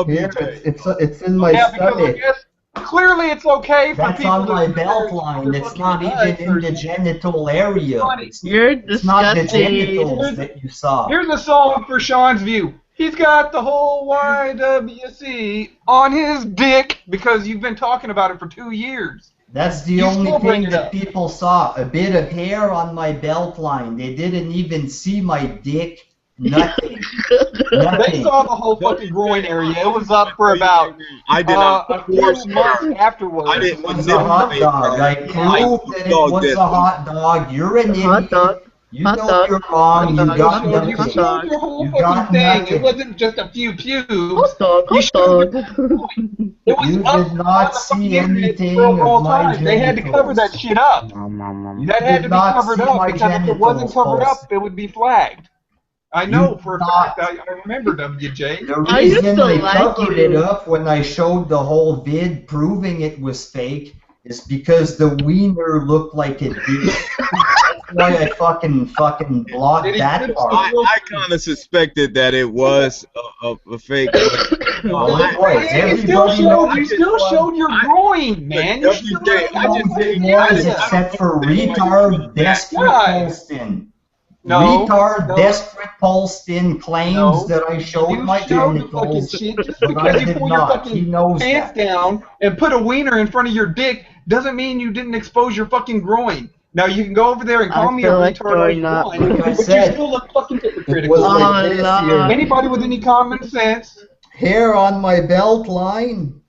Here, WJ. it's in my Yeah, because I stomach. guess clearly it's okay for That's people on to my belt line. It's not even in the genital area. You're It's not the disgusting. genitals that you saw. Here's a song for Sean's view. He's got the whole YWC on his dick because you've been talking about it for 2 years. That's the You only still bring thing it that up. people saw. A bit of hair on my belt line. They didn't even see my dick. Nothing. They Nothing. saw the whole fucking groin area. It was up for about I did not a few months afterwards. I didn't It was a hot dog. I proved that it was a hot dog. You're an Hot idiot. dog. You Hot know dog. you're wrong. You Hot got dog. You nothing. Hot showed dog. your whole You fucking got thing. nothing. It wasn't just a few pubes. Hot dog. You Hot showed dog. It was You up did on not the see fucking internet anything for a of long my time. They had to cover genitals. that shit up. That had did to be not covered see up my because if it wasn't genitals, covered Pulse. up, it would be flagged. I know You for a did fact. not. I remember WJ. The I used reason to I like covered you. it up when I showed the whole vid proving it was fake is because the wiener looked like it did. That's why I fucking blocked Did he that fix part. I kind of suspected that it was a fake. Well, it was. You still Everybody showed, knows you still showed your groin, man. You still WJ, showed I your just fucking it was area. except for retard desperate God. Holston. No, retard, no, desperate Palston claims no. that I showed You my showed the fucking genitals, shit. Just but I because you did pull your not. He fucking knows pants that. down and put a wiener in front of your dick doesn't mean you didn't expose your fucking groin. Now you can go over there and call I me a feel like retard all you're you not. want, Like I but you said, still look fucking it hypocritical. was like Oh this Lord. here. Anybody with any common sense? Hair on my belt line.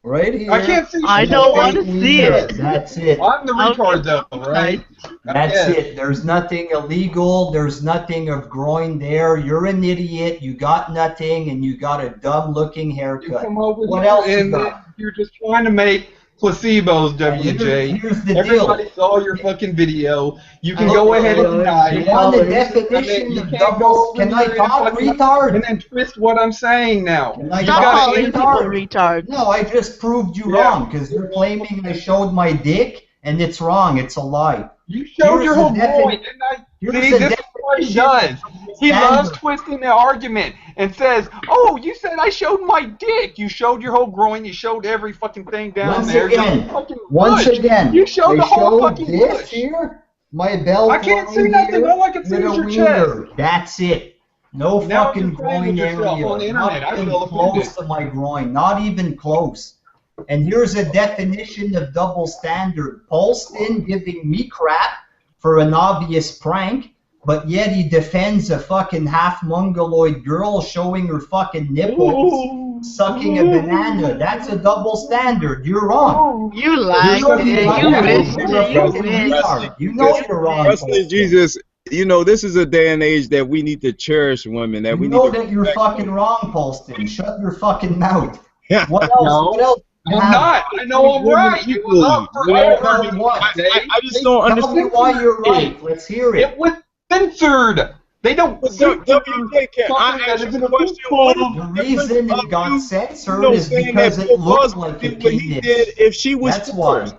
Right here. I can't see I shit. don't Fuck want to Fake see wiener. it. That's it. I'm the retard Okay, though, right? That's Yes. it. There's nothing illegal. There's nothing of groin there. You're an idiot. You got nothing, and you got a dumb-looking You haircut. come over What here else you and got? you're just trying to make placebos, And WJ. here's the Everybody deal. saw your fucking video. You can Oh, go ahead and oh, deny You it. want the colors. definition You of can't go doubles? over Can I here and talk, fucking retard? and then twist what I'm saying now. Can I You Stop talk, gotta calling people retard? retards. No, I just proved you Yeah. wrong because you're claiming I showed my dick, and it's wrong. It's a lie. You showed Here's your the whole point, didn't I? here's See, the this is what he definition does. of He loves standard. twisting the argument and says, "Oh, you said I showed my dick. You showed your whole groin. You showed every fucking thing down Once there. You're again, a fucking once bush. again, You showed I the whole showed fucking this bush. here, my belt I can't see line nothing. here All I can see with is a your wiener. chest. That's it. No Now fucking you're playing groin with yourself area. on the Not internet. I even feel close offended. to my groin. Not even close. And here's a definition of double standard. Palston giving me crap for an obvious prank, but yet he defends a fucking half mongoloid girl showing her fucking nipples, sucking a banana. That's a double standard. You're wrong. You You lied. know You you're you wrong. missed You're a it. You fucking missed. retard. You know you're wrong. Wrestling Palston. Jesus, you know, this is a day and age that we need to cherish women, that You we need know to that you're respect fucking wrong, Palston. Shut your fucking mouth. them. What else? No, What else? do you I'm have? not. I know I'm Women right. It was up equally. forever. Tell me what. I just don't Tell me understand. why you're right. Let's hear it. It was censored. They don't But censor WJ, can I something that ask isn't you a question? approved. What The is reason of it got you, censored know, is saying because that it Bill looked Cosby like a did what he penis. did if she was That's why. forced?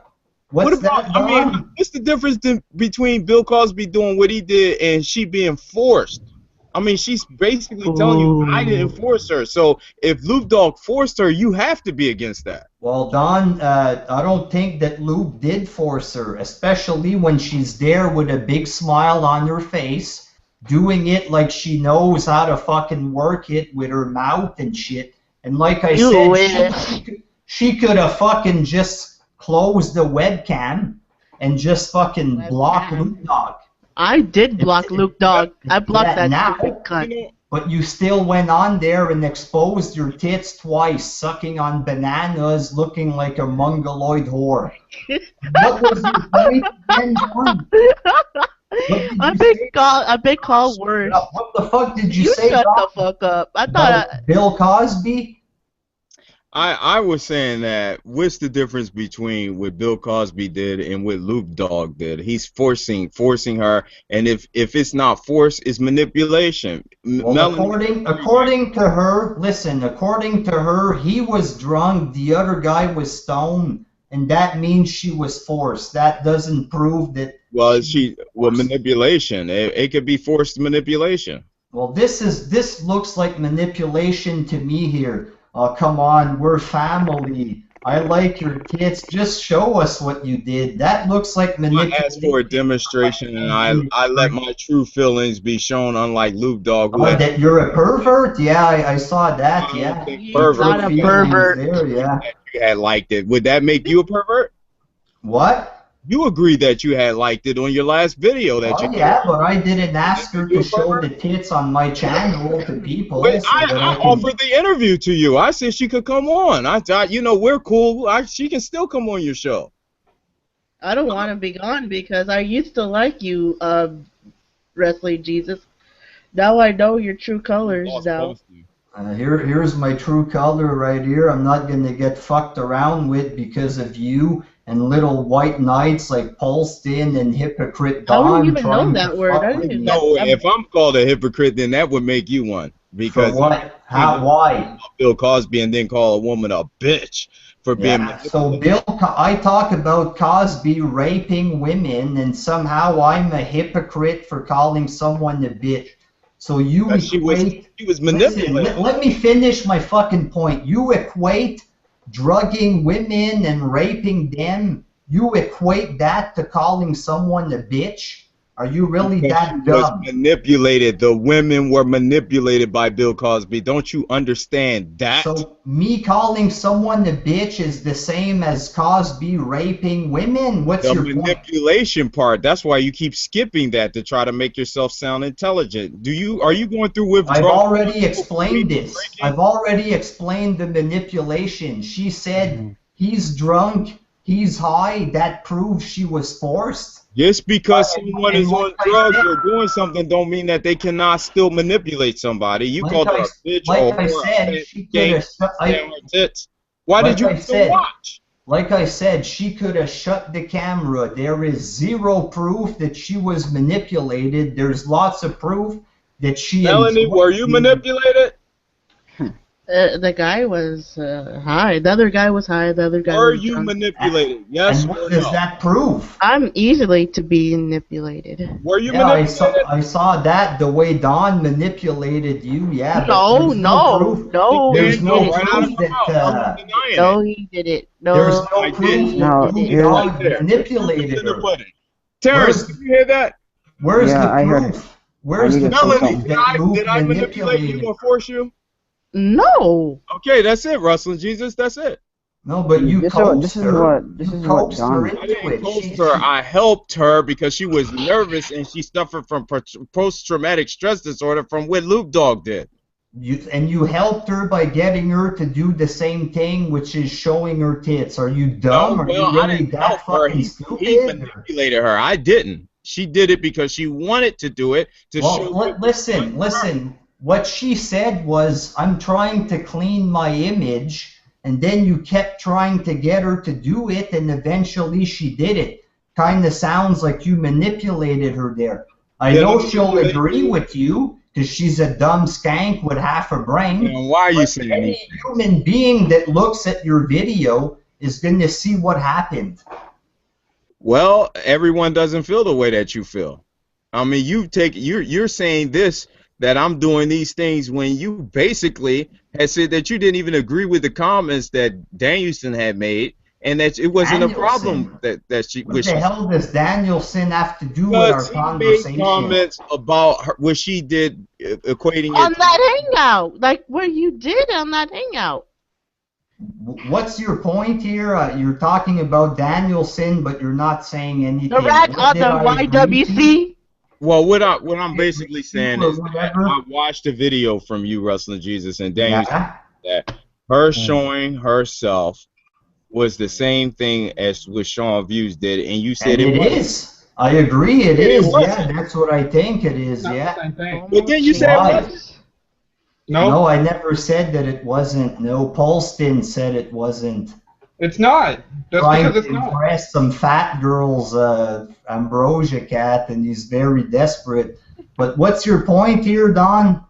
What's What about, that, I mean, Don? what's the difference between Bill Cosby doing what he did and she being forced? I mean, she's basically telling you, I didn't force her. So if Luke Dogg forced her, you have to be against that. Well, Don, I don't think that Luke did force her, especially when she's there with a big smile on her face, doing it like she knows how to fucking work it with her mouth and shit. And like I You said, wish. she could have fucking just closed the webcam and just fucking blocked Webcam. Luke Dogg. I did block Luke Dogg. I blocked Yeah, that now- stupid cunt. But you still went on there and exposed your tits twice, sucking on bananas, looking like a mongoloid whore. What was your point again, Juan? A big call word. What the fuck did you You say, shut Doc? the fuck up. I thought About Bill Cosby? I was saying that what's the difference between what Bill Cosby did and what Luke Dogg did? He's forcing her, and if it's not force, it's manipulation. Well, according to her, listen, according to her, he was drunk, the other guy was stoned, and that means she was forced. That doesn't prove that. Well, manipulation. It could be forced manipulation. Well, this looks like manipulation to me here. Oh, come on, we're family. I like your tits. Just show us what you did. That looks like manipulation. I asked for a demonstration, and I let my true feelings be shown, unlike Luke Dogg. Oh, that you're a pervert? Yeah, I saw that. Yeah, He's not a pervert. There, yeah. You had liked it. Would that make you a pervert? What? You agreed that you had liked it on your last video that you did. Yeah, but I didn't ask her to show the tits on my channel to people. Wait, so I that can... offered the interview to you. I said she could come on. I thought, we're cool. She can still come on your show. I don't want to be gone because I used to like you, Wrestling Jesus. Now I know your true colors now. Here's my true color right here. I'm not going to get fucked around with because of you and little white knights like Palston and hypocrite Don. I don't even know that word. I didn't even know. If I'm called a hypocrite, then that would make you one. Because for what? How? Why? Bill Cosby and then call a woman a bitch for being. So I talk about Cosby raping women, and somehow I'm a hypocrite for calling someone a bitch. So you equate. She was manipulated. Listen, let me finish my fucking point. You equate drugging women and raping them. You equate that to calling someone a bitch. Are you really Because she that was dumb? manipulated. The women were manipulated by Bill Cosby. Don't you understand that? So me calling someone a bitch is the same as Cosby raping women? What's The your point? manipulation part. That's why you keep skipping that to try to make yourself sound intelligent. Are you going through I've withdrawal? already explained this. I've already explained the manipulation. She said he's drunk, he's high. That proves she was forced. Just because someone And is on drugs or doing something don't mean that they cannot still manipulate somebody. You called her a bitch or like a I whore, said, a she could skank, have. down her tits. Why did Like you I even said, watch? Like I said, she could have shut the camera. There is zero proof that she was manipulated. There's lots of proof that she Melanie, enjoyed were you being. manipulated? The guy was high. The other guy was high. The other guy Were was you drunk. manipulated? Yes And what or does no? that prove? I'm easily to be manipulated. Were you Yeah, manipulated? I saw that the way Don manipulated you. Yeah, but No, there's no no, proof. no, he There's And no, no did right it. out of proof my that. mouth. I'm not denying No, it. he did it. There's No, no I proof did. that No, Luke here's Right Dog there. Proof manipulated is in the her. pudding. Terrence, Where's did you hear that? where's Yeah, the I heard proof? it. Where's I need the to say proof Melanie, something. that Luke did I manipulate manipulated? you or force you? no. Okay, that's it, Wrestling Jesus. That's it. No, but you This coaxed is her. what Her Don. I into didn't it. coax her. I helped her because she was nervous and she suffered from post-traumatic stress disorder from what Luke Dog did. You helped her by getting her to do the same thing, which is showing her tits. Are you dumb? No, Are well, you I really didn't that help her. fucking He stupid? manipulated her. I didn't. She did it because she wanted to do it to show. Well, listen. What she said was, "I'm trying to clean my image," and then you kept trying to get her to do it, and eventually she did it. Kind of sounds like you manipulated her there. I Did I know she'll manipulate agree you? with you because she's a dumb skank with half a brain. And why are you But saying any these things? human being that looks at your video is going to see what happened. Well, everyone doesn't feel the way that you feel. I mean, you're saying this that I'm doing these things when you basically had said that you didn't even agree with the comments that Danielson had made, and that it wasn't a problem that she What the hell does Danielson have to do with our because he made conversation? comments about what she did, equating On it to. that hangout, like what you did on that hangout. What's your point here? You're talking about Danielson, but you're not saying anything. The rat What on did the I agree to? YWC. Well, what I'm basically saying Or is that whatever? I watched a video from you, Wrestling Jesus, and Daniel said Yeah. that her showing herself was the same thing as what Sean Views did, and you said And it it wasn't. is. I agree it It is. Yeah, wasn't. that's what I think it is. Not Yeah. the same thing. But then you said it Why? wasn't. No, No, I never said that it wasn't. No, Palston said it wasn't. it's not. That's Trying because to it's not. impress some fat girl's ambrosia cat, and he's very desperate. But what's your point here, Don?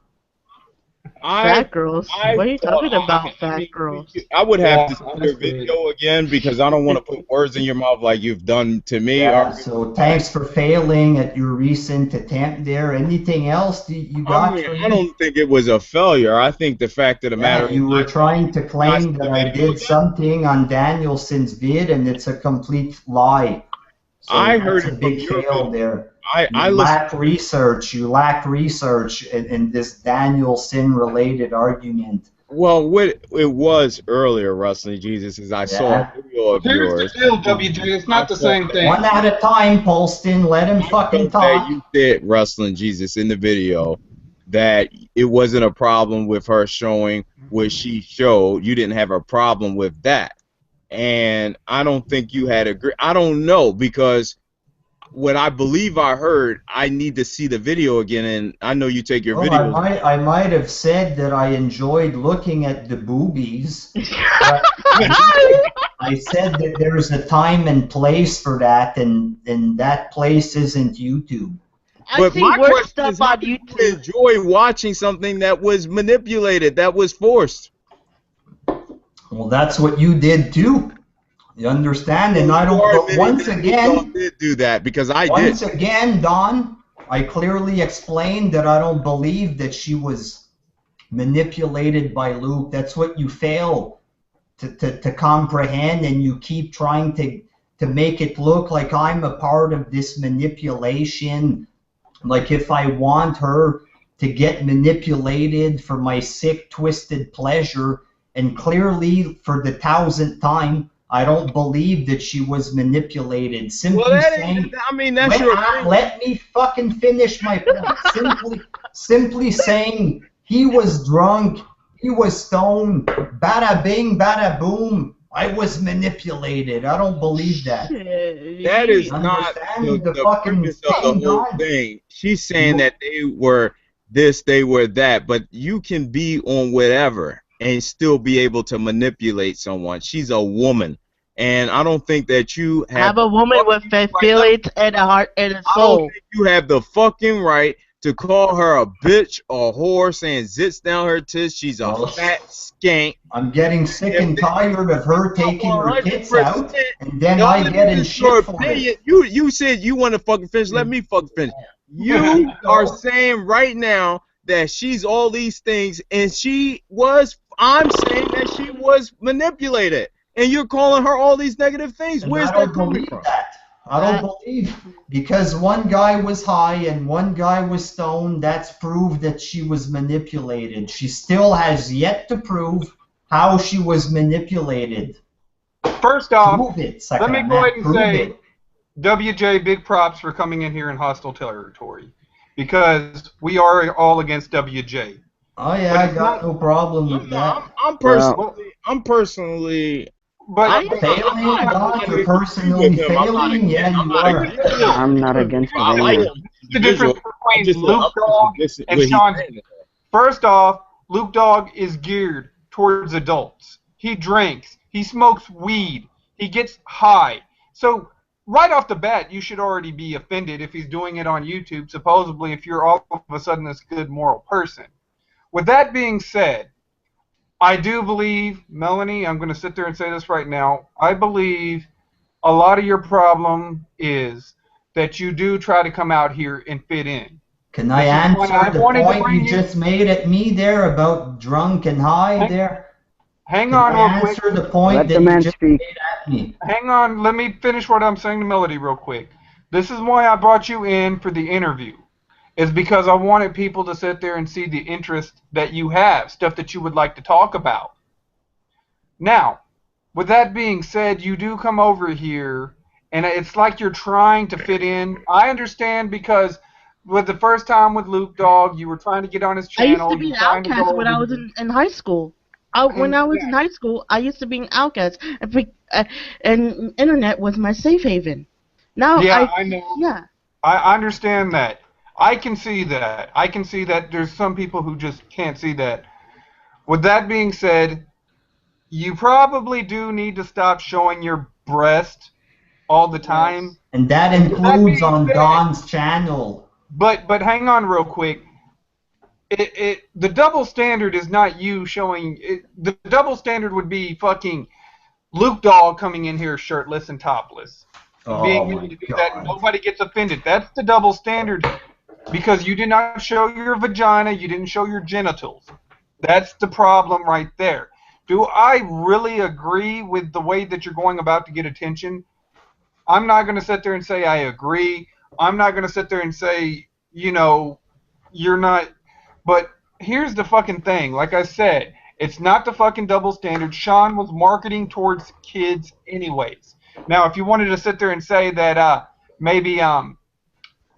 Fat girls. I What are you thought- talking about, I fat mean, girls? I would have to Yeah, see your honestly. video again because I don't want to put words in your mouth like you've done to me. Yeah, so thanks for failing at your recent attempt there. Anything else you got for I me? don't think it was a failure. I think the fact of the matter Yeah, you were trying to claim that I video did something on Danielson's vid, and it's a complete lie. So I that's heard a it big from your fail video. there. I You listened. lack research. You lack research in this Danielson-related argument. Well, what it was earlier, Wrestling Jesus, is I saw Yeah. a video of Here's yours. the deal, WJ. It's not the same thing. One at a time, Polston. Let him fucking That talk. you said, Wrestling Jesus, in the video that it wasn't a problem with her showing what she showed. You didn't have a problem with that. And I don't think you had agree. I don't know because what I believe I heard, I need to see the video again. And I know you take your Well, videos. I might have said that I enjoyed looking at the boobies. But I said that there's a time and place for that, and that place isn't YouTube. I But see my worse question stuff is, how on can you YouTube. enjoy watching something that was manipulated, that was forced? Well, that's what you did too. You understand? And I You don't. are But admitting once that again, you did do that because I once did. again, Don, I clearly explained that I don't believe that she was manipulated by Luke. That's what you fail to comprehend, and you keep trying to to make it look like I'm a part of this manipulation. Like if I want her to get manipulated for my sick, twisted pleasure, and clearly for the 1000th time, I don't believe that she was manipulated. Well, Simply that saying, ain't, I mean, that's your opinion. let me fucking finish my point. Simply saying he was drunk, he was stoned, bada bing, bada boom. I was manipulated. I don't believe that. That is not the fucking premise of the thing, whole God. thing. She's saying that they were this, they were that, but you can be on whatever and still be able to manipulate someone. She's a woman, and I don't think that you have a woman with feelings and a heart and a I don't soul. think you have the fucking right to call her a bitch or whore, saying zits down her tits. She's a fat skank. I'm getting sick and tired of her taking her tits out, and then Yo, I let me get in finish your shit for opinion. it. You said you want to fucking finish. Let me fucking finish. You are saying right now that she's all these things, and she was. I'm saying that she was manipulated, and you're calling her all these negative things. And Where's I don't that coming believe from? that. I don't believe, because one guy was high and one guy was stoned. That's proved that she was manipulated. She still has yet to prove how she was manipulated. First off, Prove it, let me Sacrament. go ahead and Prove say, it. WJ, big props for coming in here in hostile territory, because we are all against WJ. Oh yeah, I got no problem with that. I'm personally. But Failing, God, you're personally failing. Yeah, you are. I'm not against I it like anyway. him. the difference between Luke Dog and Shawn. First off, Luke Dog is geared towards adults. He drinks. He smokes weed. He gets high. So right off the bat, you should already be offended if he's doing it on YouTube, supposedly if you're all of a sudden this good moral person. With that being said, I do believe, Melanie, I'm going to sit there and say this right now, I believe a lot of your problem is that you do try to come out here and fit in. Can I answer the point you just made at me there about drunk and high there? Hang on real quick. Answer the point Let that the you man just speak. made at me. Hang on, let me finish what I'm saying to Melody real quick. This is why I brought you in for the interview. Is because I wanted people to sit there and see the interest that you have, stuff that you would like to talk about. Now, with that being said, you do come over here, and it's like you're trying to fit in. I understand because with the first time with Luke Dog, you were trying to get on his I used channel. to be You an were trying to outcast go when I over was in high school. When I was in high school, I used to be an outcast, and internet was my safe haven. Now I know. Yeah. I understand that. I can see that. I can see that there's some people who just can't see that. With that being said, you probably do need to stop showing your breast all the time. And that includes on Don's channel. But hang on real quick. The double standard is not you showing. The double standard would be fucking Luke Dog coming in here shirtless and topless. Being able to do that and nobody gets offended. That's the double standard because you did not show your vagina, you didn't show your genitals. That's the problem right there. Do I really agree with the way that you're going about to get attention? I'm not going to sit there and say I agree. I'm not going to sit there and say, you're not. But here's the fucking thing. Like I said, it's not the fucking double standard. Shawn was marketing towards kids anyways. Now, if you wanted to sit there and say that maybe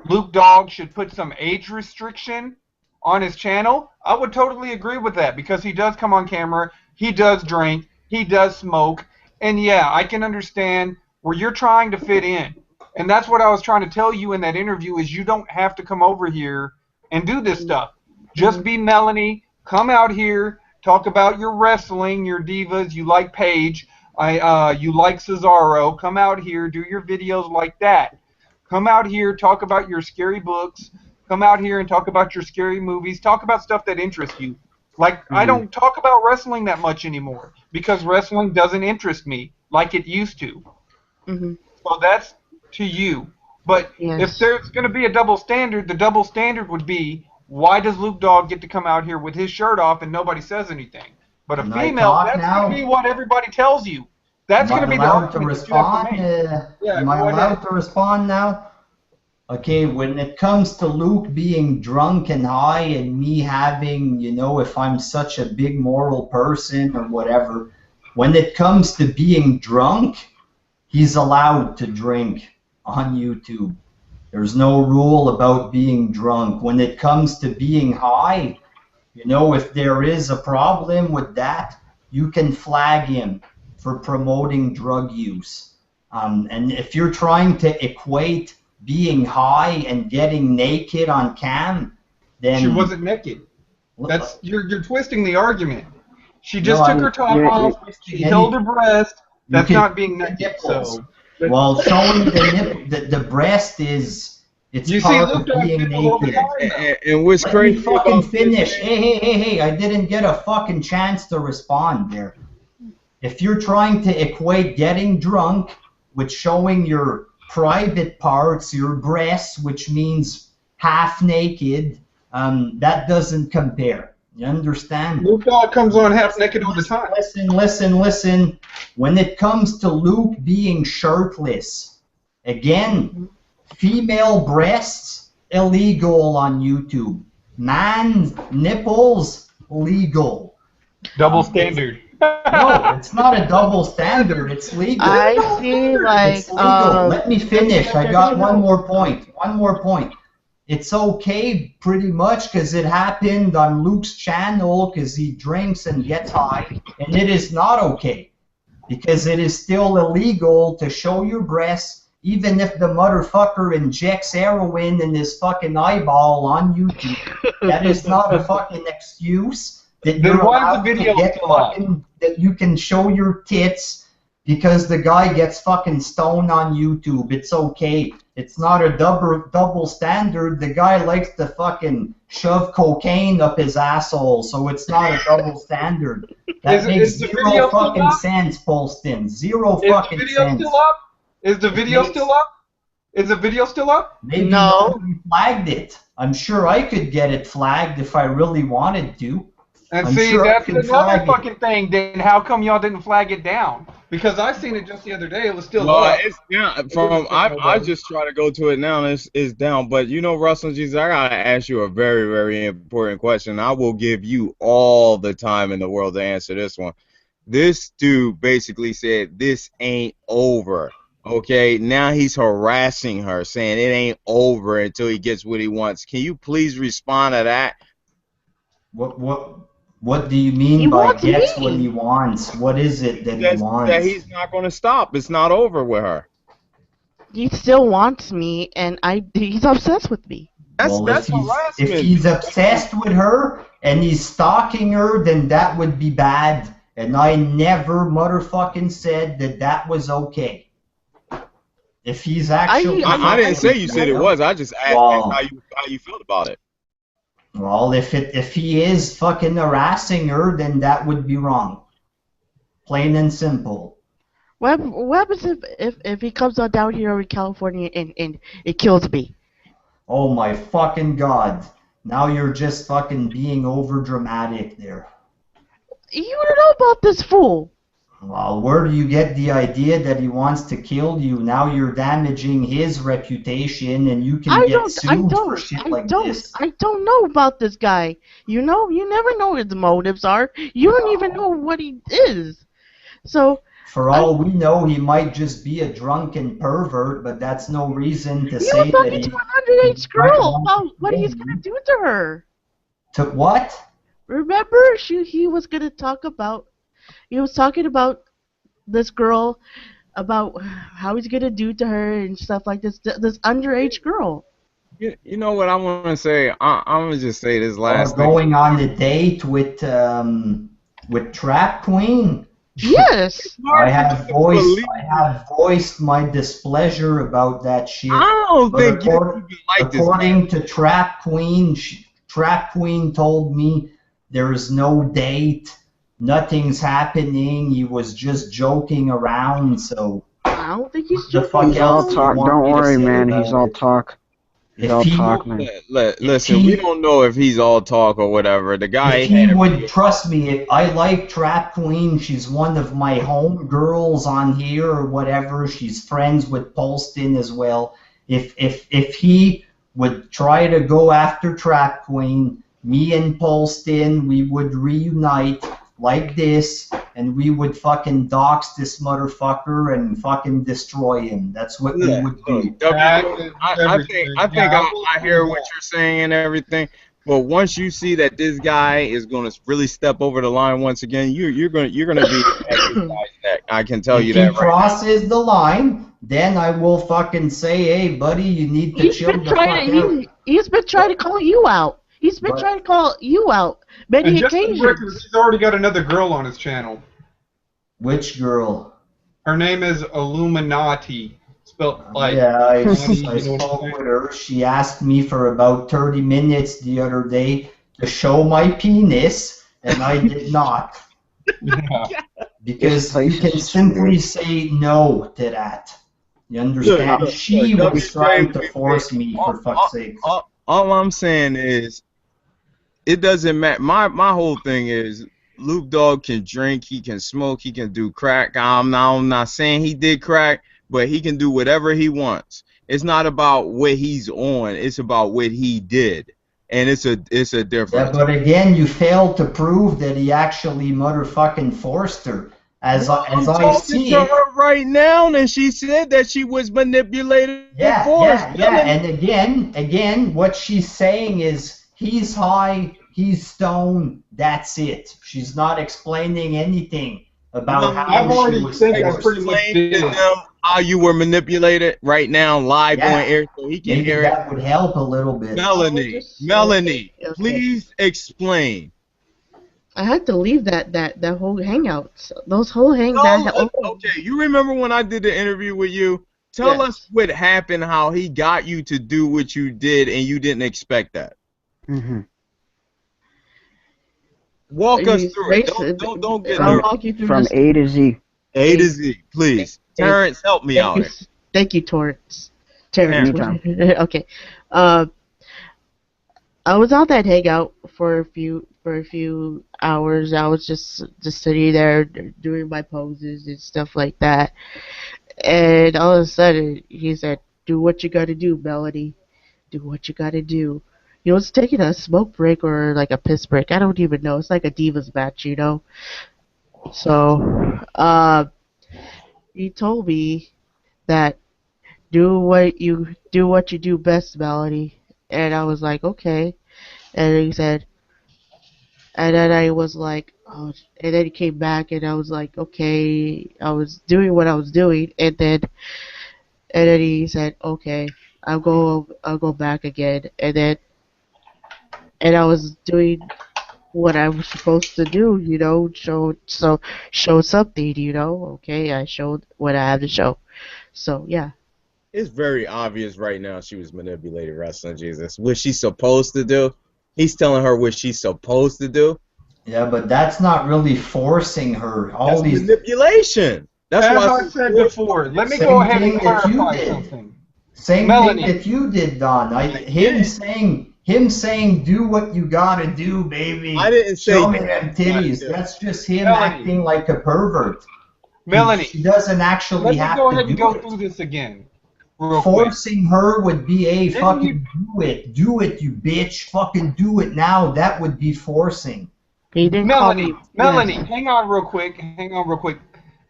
Luke Dog should put some age restriction on his channel, I would totally agree with that because he does come on camera, he does drink, he does smoke, and yeah, I can understand where you're trying to fit in. And that's what I was trying to tell you in that interview is you don't have to come over here and do this stuff. Just be Melanie, come out here, talk about your wrestling, your divas, you like Paige, you like Cesaro, come out here, do your videos like that. Come out here, talk about your scary books. Come out here and talk about your scary movies. Talk about stuff that interests you. Like, I don't talk about wrestling that much anymore because wrestling doesn't interest me like it used to. So that's to you. But if there's going to be a double standard, the double standard would be, why does Luke Dog get to come out here with his shirt off and nobody says anything? But a female, that's going to be what everybody tells you. That's Am going I to be the allowed to argument that you have respond? to make. Yeah, Am I go allowed ahead. to respond now? Okay, when it comes to Luke being drunk and high and me having, if I'm such a big moral person or whatever, when it comes to being drunk, he's allowed to drink on YouTube. There's no rule about being drunk. When it comes to being high, if there is a problem with that, you can flag him for promoting drug use. And if you're trying to equate being high and getting naked on cam, then She wasn't naked. That's you're twisting the argument. She just No, took her top you're off. She held her breast. You That's can not being see the naked. nipples. So Well, showing the breast it's you see part Luke of Dogg being nipple all the naked. time. though. And what's Let me crazy fucking about finish. this, Hey, I didn't get a fucking chance to respond there. If you're trying to equate getting drunk with showing your private parts, your breasts, which means half naked, that doesn't compare. You understand? Luke Dogg comes on half naked all the time. Listen. When it comes to Luke being shirtless, again, female breasts, illegal on YouTube. Man nipples, legal. Double standard. No, it's not a double standard. It's legal. I see, like, It's legal. Let me finish. I got one more point. It's okay, pretty much, because it happened on Luke's channel, because he drinks and gets high, and it is not okay, because it is still illegal to show your breasts, even if the motherfucker injects heroin in his fucking eyeball on YouTube. That is not a fucking excuse that Then you're why is the allowed to video get still up? fucking, that you can show your tits because the guy gets fucking stoned on YouTube. It's okay. It's not a double standard. The guy likes to fucking shove cocaine up his asshole, so it's not a double standard. That makes is the zero video still fucking up? sense, Polston. Zero Is the fucking video sense. still up? Is the video makes- still up? Is the video still up? Maybe No. nobody flagged it. I'm sure I could get it flagged if I really wanted to. And I'm see, sure I that's can another flag it. fucking thing. Then how come y'all didn't flag it down? Because I seen it just the other day. It was still well, up. it's down. From I just try to go to it now, and it's down. But Wrestlingjesus, I gotta ask you a very, very important question. I will give you all the time in the world to answer this one. This dude basically said this ain't over. Okay, now he's harassing her, saying it ain't over until he gets what he wants. Can you please respond to that? What do you mean He by wants gets me. what he wants? What is it that he That wants? he's not going to stop. It's not over with her. He still wants me, and he's obsessed with me. That's If harassment. he's obsessed with her and he's stalking her, then that would be bad. And I never motherfucking said that was okay. If he's actually, I didn't say you said it was. I just asked Well- how you felt about it. Well, if he is fucking harassing her, then that would be wrong. Plain and simple. What happens if he comes on down here in California and it kills me? Oh my fucking god. Now you're just fucking being over dramatic there. You don't know about this fool. Well, where do you get the idea that he wants to kill you? Now you're damaging his reputation and you can get sued for shit like this. I don't know about this guy. You never know what his motives are. You don't even know what he is. So, For all we know, he might just be a drunken pervert, but that's no reason to he say was that talking he... to an underage girl about what he's gonna do to her. To what? Remember, he was gonna talk about. He was talking about this girl, about how he's gonna do to her and stuff like this. This underage girl. You know what I want to say? I'm gonna just say this last thing. Going on a date with Trap Queen. Yes. I have voiced my displeasure about that shit. I don't But think you even like this. according to Trap Queen, Trap Queen told me there is no date, nothing's happening. He was just joking around. So I don't think he's the joking. fuck He's all else do you talk. want Don't me to worry, say man. about He's all it? talk. He's If all he talk, man. if Listen, we he don't know if he's all talk or whatever. The guy if he had a would video. trust me, if I like Trap Queen, she's one of my home girls on here or whatever. She's friends with Polston as well. If he would try to go after Trap Queen, me and Polston, we would reunite like this, and we would fucking dox this motherfucker and fucking destroy him. That's what we Look, would look, do. That W. is I everything. think Yeah, I will I say hear what that. you're saying and everything. But once you see that this guy is going to really step over the line once again, you're gonna be at this guy's neck. I can tell you If he that right now. crosses the line, then I will fucking say, hey, buddy, you need to He's chill been the trying fuck to out. he's been trying to But, call you out. He's been but trying to call you out And many just for the record, occasions. he's already got another girl on his channel. which girl? Her name is Illuminati. Spelled like Yeah, I Illuminati, you know what I'm spoke saying? with her. She asked me for about 30 minutes the other day to show my penis, and I did not. Yeah. Because place you is can just simply weird. say no to that. You understand? Look, She look, was trying to WJ, force me, for fuck's sake. all I'm saying is it doesn't matter. My whole thing is Luke Dog can drink, he can smoke, he can do crack. I'm not saying he did crack, but he can do whatever he wants. It's not about what he's on, it's about what he did. And it's a Yeah, difference. but again, you failed to prove that he actually motherfucking forced her. As I'm I talking see to it, her right now, and she said that she was manipulated and forced. yeah. And again, what she's saying is he's high, he's stoned, that's it. She's not explaining anything about No, how I've she already was think I forced. pretty much explain did. to them how you were manipulated right now, live on Yeah, air, so he can maybe hear it. that would help a little bit. Melanie, Okay. please explain. I had to leave that whole hangout. Those whole Okay, you remember when I did the interview with you? Tell Yes. us what happened, how he got you to do what you did, and you didn't expect that. Hmm. Walk us through it. Don't get I'll nervous. walk you through From this. A to Z. A to Z, please. Thank- Terrence, help me Thank out you, here. thank you, Torrance. Terrence. Anytime. Okay. I was on that hangout for a few hours. I was just sitting there doing my poses and stuff like that. And all of a sudden, he said, "Do what you gotta do, Melody. Do what you gotta do." He was taking a smoke break or like a piss break. I don't even know. It's like a divas match, you know. So, he told me that do what you do best, Melody. And I was like, okay. And he said, and then I was like, oh, and then he came back, and I was like, okay. I was doing what I was doing, and then he said, okay, I'll go back again, and I was doing what I was supposed to do, you know, show something, you know. Okay, I showed what I had to show. So yeah. It's very obvious right now she was manipulated, Wrestling Jesus. What she's supposed to do, he's telling her what she's supposed to do. Yeah, but that's not really forcing her. All That's these manipulation. That's As why I said before, let me Same go ahead thing and that you clarify did. something. Same Melanie. thing that you did, Don. Him saying, "Do what you gotta do, baby." I didn't say Show me do them what you gotta titties. do. That's just him Melanie. acting like a pervert. Melanie, She doesn't actually let me have go to ahead and do go it. through this again, real quick. Forcing her would be a Didn't fucking do it, you bitch. Fucking do it now. That would be forcing. He didn't call me. Melanie, Yes. hang on real quick.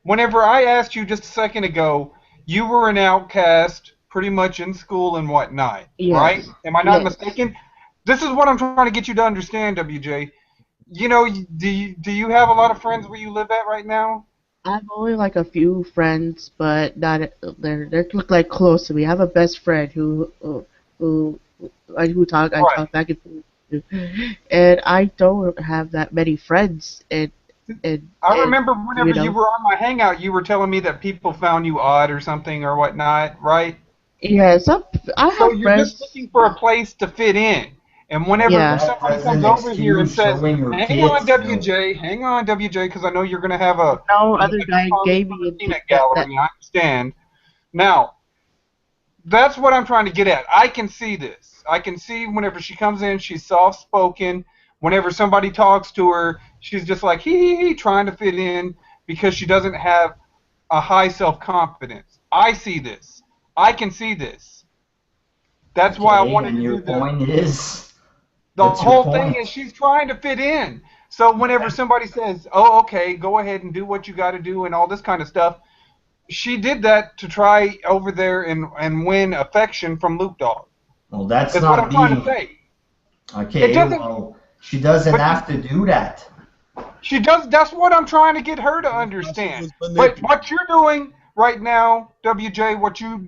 Whenever I asked you just a second ago, you were an outcast pretty much in school and whatnot, Yes. right? Am I not Yes. mistaken? This is what I'm trying to get you to understand, WJ. You know, do you have a lot of friends where you live at right now? I have only like a few friends, but not they look like close to me. I have a best friend who I Right. talk back and forth to, and I don't have that many friends. I remember whenever you know, you were on my hangout, you were telling me that people found you odd or something or whatnot, right? yeah, I So have you're just friends. looking for a place to fit in. And whenever Yeah. That somebody doesn't comes over here and excuse says, showing her hang tits, on, though. WJ, because I know you're going to have a No a other nice guy comment gave from me the peanut that. gallery, I understand. Now, That's what I'm trying to get at. I can see this. I can see whenever she comes in, she's soft-spoken. Whenever somebody talks to her, she's just like, hee, trying to fit in because she doesn't have a high self-confidence. I see this. I can see this. That's why I Okay, wanted and to your do point is, the what's your whole thing is point? she's trying to fit in. So whenever somebody says, oh, okay, go ahead and do what you got to do and all this kind of stuff, she did that to try over there and win affection from Luke Dog. Well, that's That's what not I'm trying to being say. It okay. doesn't, Well, she doesn't but have to do that. she does. That's what I'm trying to get her to She understand. was But manipulated. what you're doing right now, WJ, what you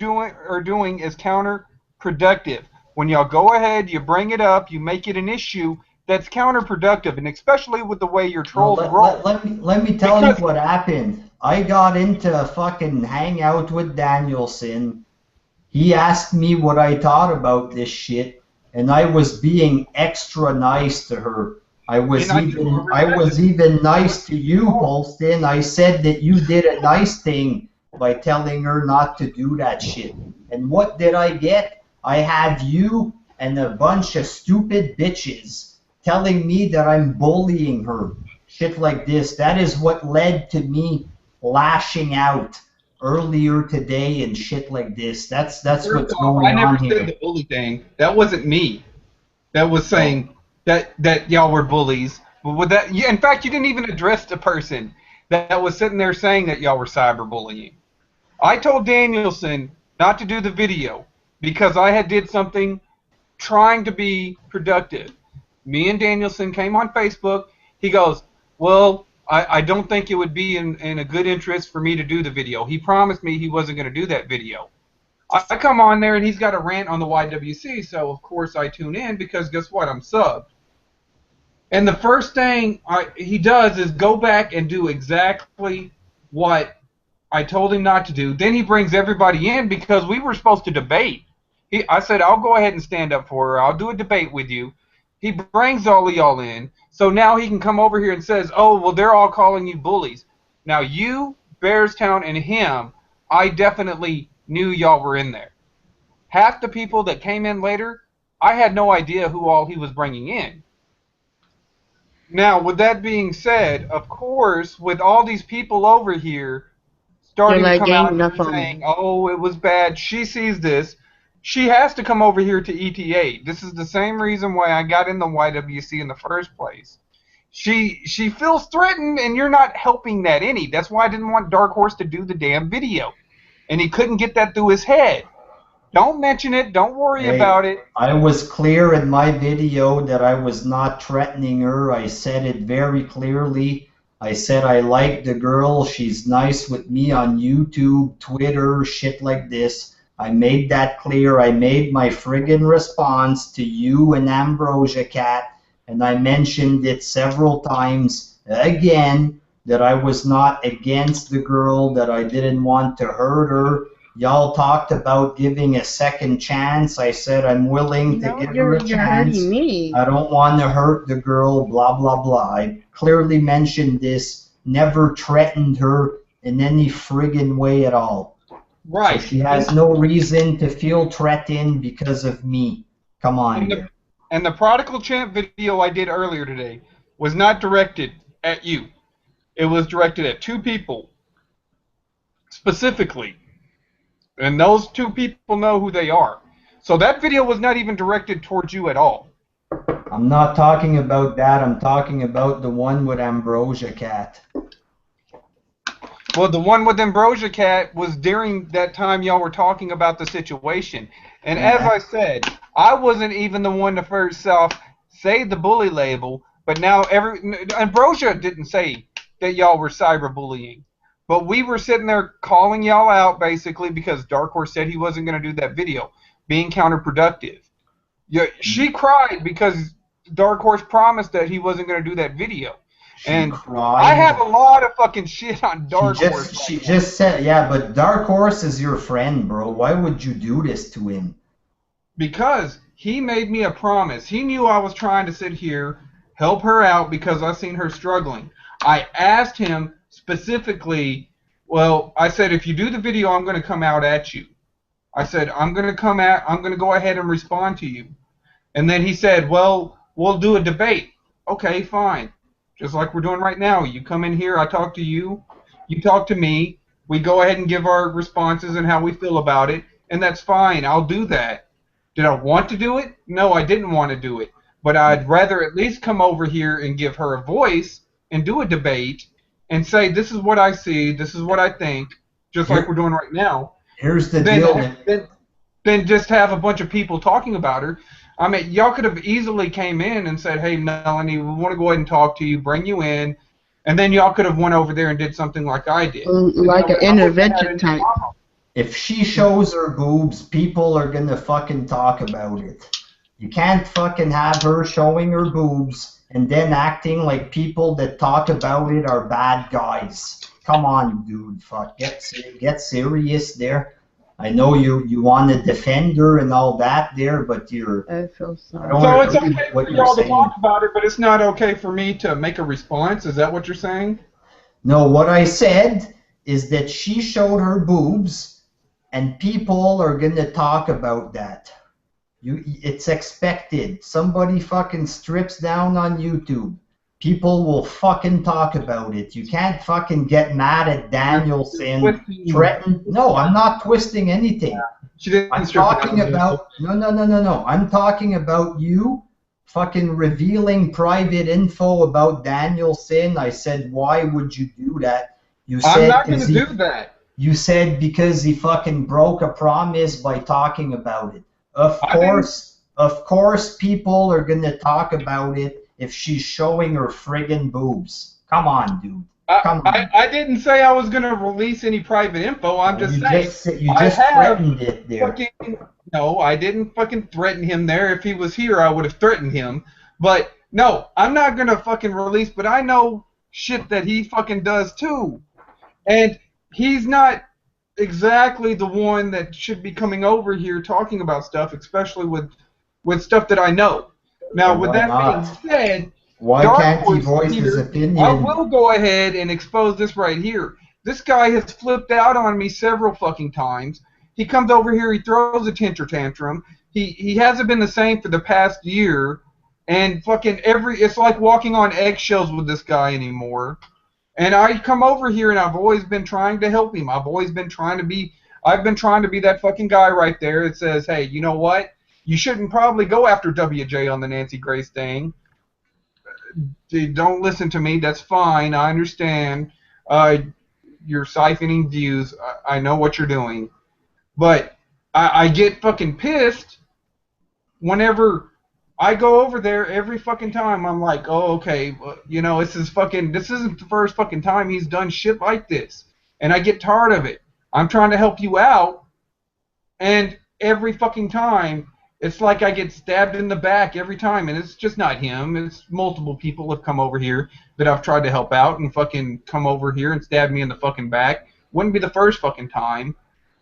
are doing is counterproductive. When y'all go ahead, you bring it up, you make it an issue. That's counterproductive, and especially with the way your Well, trolls roll. let me tell you Because what happened. I got into a fucking hangout with Danielson. He asked me what I thought about this shit, and I was being extra nice to her. and I do I I respect was it. even nice to you, Oh, Polston. I said that you did a nice thing by telling her not to do that shit. And what did I get? I have you and a bunch of stupid bitches telling me that I'm bullying her. Shit like this. That is what led to me lashing out earlier today and shit like this. That's first what's off, I going never on said here. the bully thing. That wasn't me. That was Well, saying that y'all were bullies. But with that, in fact, you didn't even address the person that was sitting there saying that y'all were cyberbullying. I told Danielson not to do the video because I had did something trying to be productive. Me and Danielson came on Facebook. He goes, well, I don't think it would be in a good interest for me to do the video. He promised me he wasn't going to do that video. I come on there and he's got a rant on the YWC, so of course I tune in because guess what? I'm subbed. And the first thing he does is go back and do exactly what I told him not to do. Then he brings everybody in because we were supposed to debate. I said, I'll go ahead and stand up for her. I'll do a debate with you. He brings all of y'all in. So now he can come over here and says, oh, well, they're all calling you bullies. Now you, Bearstown, and him, I definitely knew y'all were in there. Half the people that came in later, I had no idea who all he was bringing in. Now, with that being said, of course, with all these people over here You're starting to like come out ganging here up and on saying, me. oh, it was bad, she sees this, she has to come over here to ETA. This is the same reason why I got in the YWC in the first place. She feels threatened, and you're not helping that any. That's why I didn't want Dark Horse to do the damn video. And he couldn't get that through his head. Don't mention it. Don't worry hey, about it. I was clear in my video that I was not threatening her. I said it very clearly. I said I like the girl. She's nice with me on YouTube, Twitter, shit like this. I made that clear. I made my friggin' response to you and Ambrosia Cat, and I mentioned it several times again that I was not against the girl, that I didn't want to hurt her. Y'all talked about giving a second chance. I said I'm willing to No, give her a you're hurting chance. me. I don't want to hurt the girl, blah, blah, blah. I clearly mentioned this, never threatened her in any friggin' way at all. So Right. she has no reason to feel threatened because of me. Come on And here. and the Prodigal Champ video I did earlier today was not directed at you. It was directed at two people specifically. And those two people know who they are. So that video was not even directed towards you at all. I'm not talking about that. I'm talking about the one with Ambrosia Cat. Well, the one with Ambrosia Cat was during that time y'all were talking about the situation. And as Yeah. I said, I wasn't even the one to first say the bully label, but now Ambrosia didn't say that y'all were cyberbullying. But we were sitting there calling y'all out basically because Dark Horse said he wasn't going to do that video, being counterproductive. Yeah, she cried because Dark Horse promised that he wasn't going to do that video. She And I cried. have a lot of fucking shit on Dark Horse She right now. just said, yeah, but Dark Horse is your friend, bro. Why would you do this to him? Because he made me a promise. He knew I was trying to sit here, help her out because I seen her struggling. I asked him specifically, well, I said, if you do the video, I'm going to come out at you. I said, I'm going to go ahead and respond to you. And then he said, well, we'll do a debate. Okay, fine. Just like we're doing right now. You come in here, I talk to you, you talk to me, we go ahead and give our responses and how we feel about it, and that's fine. I'll do that. Did I want to do it? No, I didn't want to do it. But I'd rather at least come over here and give her a voice and do a debate and say, this is what I see, this is what I think, just like we're doing right now. Here's the deal. Then just have a bunch of people talking about her. I mean, y'all could have easily came in and said, hey, Melanie, we want to go ahead and talk to you, bring you in, and then y'all could have went over there and did something like I did. Like an intervention type. If she shows her boobs, people are going to fucking talk about it. You can't fucking have her showing her boobs and then acting like people that talk about it are bad guys. Come on, dude. Fuck, get serious there. I know you want to defend her and all that there, but you're... I feel sorry. So it's okay for y'all to talk about it, but it's not okay for me to make a response? Is that what you're saying? No, what I said is that she showed her boobs, and people are going to talk about that. It's expected. Somebody fucking strips down on YouTube. People will fucking talk about it. You can't fucking get mad at Danielson. No, I'm not twisting anything. I'm talking about... No. I'm talking about you fucking revealing private info about Danielson. I said, why would you do that? You said, I'm not going to do that. You said because he fucking broke a promise by talking about it. Of course, people are going to talk about it if she's showing her friggin' boobs. Come on, dude. Come on. I didn't say I was going to release any private info. I'm just saying. You just threatened it there. No, I didn't fucking threaten him there. If he was here, I would have threatened him. But, no, I'm not going to fucking release, but I know shit that he fucking does too. And he's not exactly the one that should be coming over here talking about stuff, especially with stuff that I know. Now, with that being said, why can't he voice his opinion? I will go ahead and expose this right here. This guy has flipped out on me several fucking times. He comes over here, he throws a temper tantrum. He hasn't been the same for the past year, and fucking it's like walking on eggshells with this guy anymore. And I come over here, and I've always been trying to help him. I've been trying to be that fucking guy right there that says, hey, you know what? You shouldn't probably go after WJ on the Nancy Grace thing. Don't listen to me. That's fine. I understand. You're siphoning views. I know what you're doing. But I get fucking pissed whenever I go over there every fucking time. I'm like, oh, okay, you know, this isn't the first fucking time he's done shit like this. And I get tired of it. I'm trying to help you out. And every fucking time, it's like I get stabbed in the back every time, and it's just not him. It's multiple people have come over here that I've tried to help out and fucking come over here and stab me in the fucking back. Wouldn't be the first fucking time.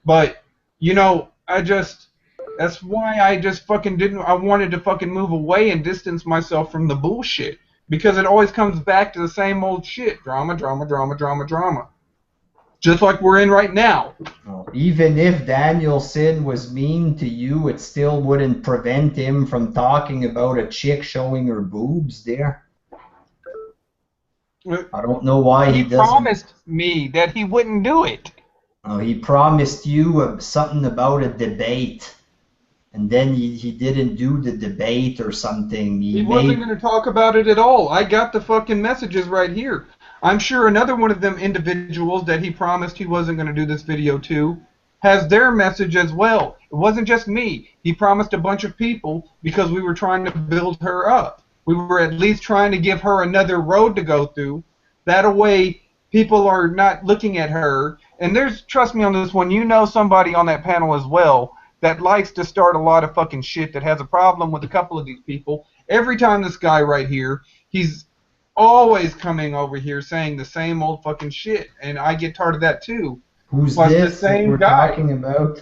But, you know, that's why I just fucking I wanted to fucking move away and distance myself from the bullshit. Because it always comes back to the same old shit. Drama, drama, drama, drama, drama. Just like we're in right now. Even if Danielson was mean to you, it still wouldn't prevent him from talking about a chick showing her boobs there. I don't know why he doesn't. He promised me that he wouldn't do it. Oh, he promised you something about a debate. And then he didn't do the debate or something. He wasn't going to talk about it at all. I got the fucking messages right here. I'm sure another one of them individuals that he promised he wasn't going to do this video to has their message as well. It wasn't just me. He promised a bunch of people because we were trying to build her up. We were at least trying to give her another road to go through. That way people are not looking at her. And trust me on this one, you know somebody on that panel as well that likes to start a lot of fucking shit that has a problem with a couple of these people. Every time this guy right here, he's always coming over here saying the same old fucking shit, and I get tired of that too. Who's this that we're talking about?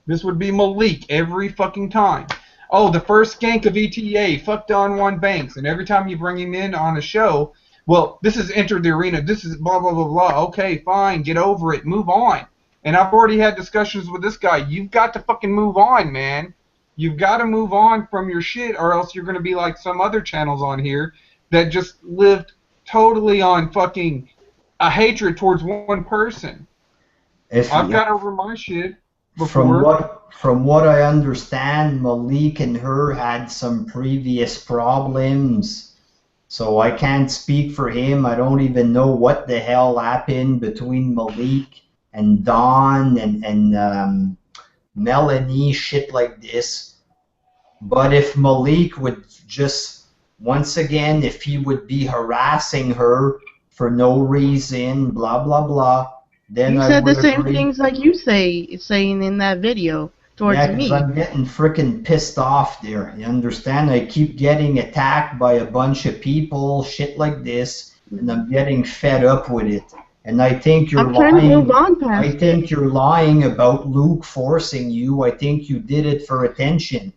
This would be Malik every fucking time. Oh, the first skank of ETA, fuck Don Juan Banks, and every time you bring him in on a show, well, this is Enter the Arena, this is blah, blah, blah, blah. Okay, fine, get over it, move on. And I've already had discussions with this guy. You've got to fucking move on, man. You've got to move on from your shit, or else you're going to be like some other channels on here that just lived totally on fucking a hatred towards one person. I've got over my shit before. From what I understand, Malik and her had some previous problems. So I can't speak for him. I don't even know what the hell happened between Malik and Dawn and Melanie, shit like this. But if Malik would just, once again, if he would be harassing her for no reason, blah, blah, blah, then You I said the would same agree. things like you saying in that video towards Yeah, because me. I'm getting freaking pissed off there. You understand? I keep getting attacked by a bunch of people, shit like this, and I'm getting fed up with it. And I think you're I'm trying to move lying. on past I think you're lying about Luke forcing you. I think you did it for attention.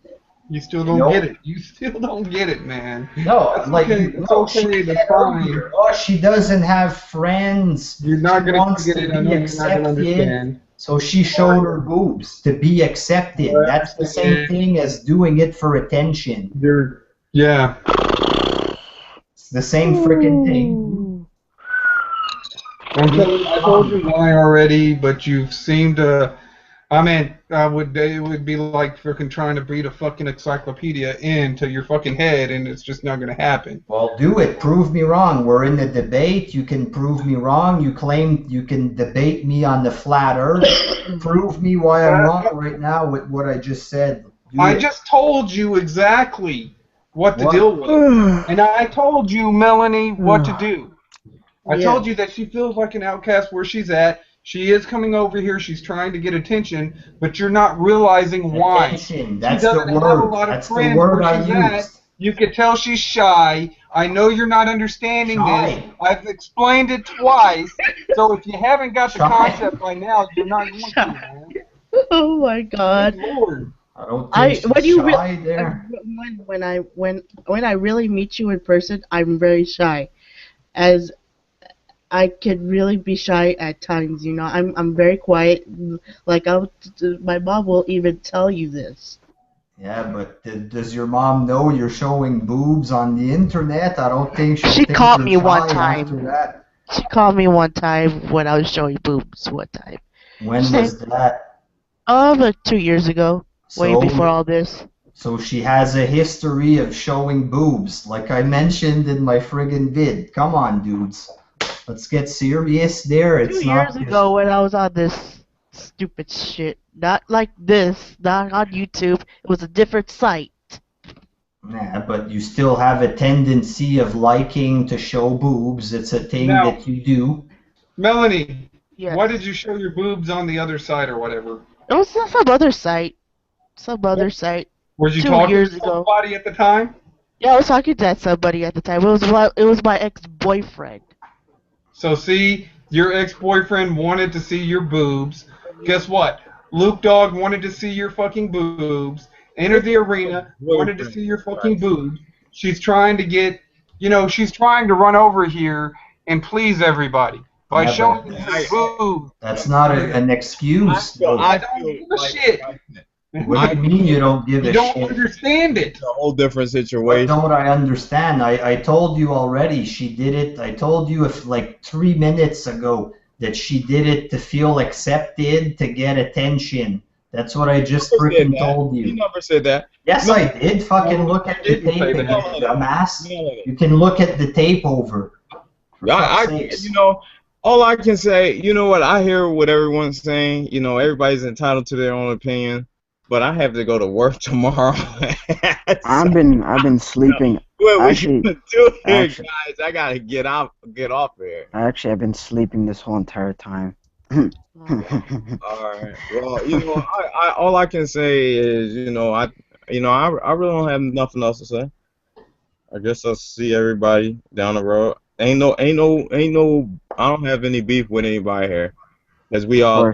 You still don't get it. You still don't get it, man. No, That's like okay. It's okay. That's fine. oh, she doesn't have friends. You're not She gonna wants get to it. I know be you're not gonna accepted. understand. So she showed her boobs to be accepted. That's the same thing as doing it for attention. Yeah. It's the same freaking thing. I told you why already, but you seem to. I mean, it would be like freaking trying to beat a fucking encyclopedia into your fucking head, and it's just not gonna happen. Well, do it. Prove me wrong. We're in a debate. You can prove me wrong. You claim you can debate me on the flat earth. Prove me why I'm wrong right now with what I just said. I just told you exactly what the deal was. And I told you, Melanie, what to do. I told you that she feels like an outcast where she's at. She is coming over here. She's trying to get attention, but you're not realizing why. Attention. That's she the doesn't have a word. lot of That's the friends word where I she's at. used. You can tell she's shy. I know you're not understanding Shy. this. I've explained it twice. So if you haven't got the Shy. concept by now, you're not going to, man. Oh my God. Good Lord. I don't think she's when you shy there. when I really meet you in person, I'm very shy, as I could really be shy at times. You know, I'm very quiet. Like my mom will even tell you this. Yeah, but does your mom know you're showing boobs on the internet? I don't think she'll She think caught you're me one shy after time. that. She called me one time when I was showing boobs. One time. When was that? Like 2 years ago, way before all this. So she has a history of showing boobs, like I mentioned in my friggin' vid. Come on, dudes. Let's get serious there. It's 2 years ago when I was on this stupid shit. Not like this, not on YouTube. It was a different site. Nah, but you still have a tendency of liking to show boobs. It's a thing that you do. Melanie, Yes. why did you show your boobs on the other side or whatever? It was some other site. Some other site. Were you 2 talking years to ago. somebody at the time? Yeah, I was talking to somebody at the time. It was my ex-boyfriend. So see, your ex-boyfriend wanted to see your boobs. Guess what? Luke Dog wanted to see your fucking boobs. Enter the arena, wanted to see your fucking boobs. She's trying to get, she's trying to run over here and please everybody by showing her boobs. That's not an excuse. I don't give a shit. What do you mean you don't give a shit? You don't understand it. It's a whole different What situation. don't I understand? I told you already she did it. I told you like 3 minutes ago that she did it to feel accepted, to get attention. That's what I just freaking told you. You never said that. Yes, No. I did. Fucking look at the tape, you dumbass. You can look at the tape over. All I can say, you know what? I hear what everyone's saying. You know, everybody's entitled to their own opinion. But I have to go to work tomorrow. I've been sleeping. What we Actually, gonna do here, guys? I gotta get off here. Actually, I've been sleeping this whole entire time. All right. Well, I all I can say is, I really don't have nothing else to say. I guess I'll see everybody down the road. Ain't no. I don't have any beef with anybody here, as we all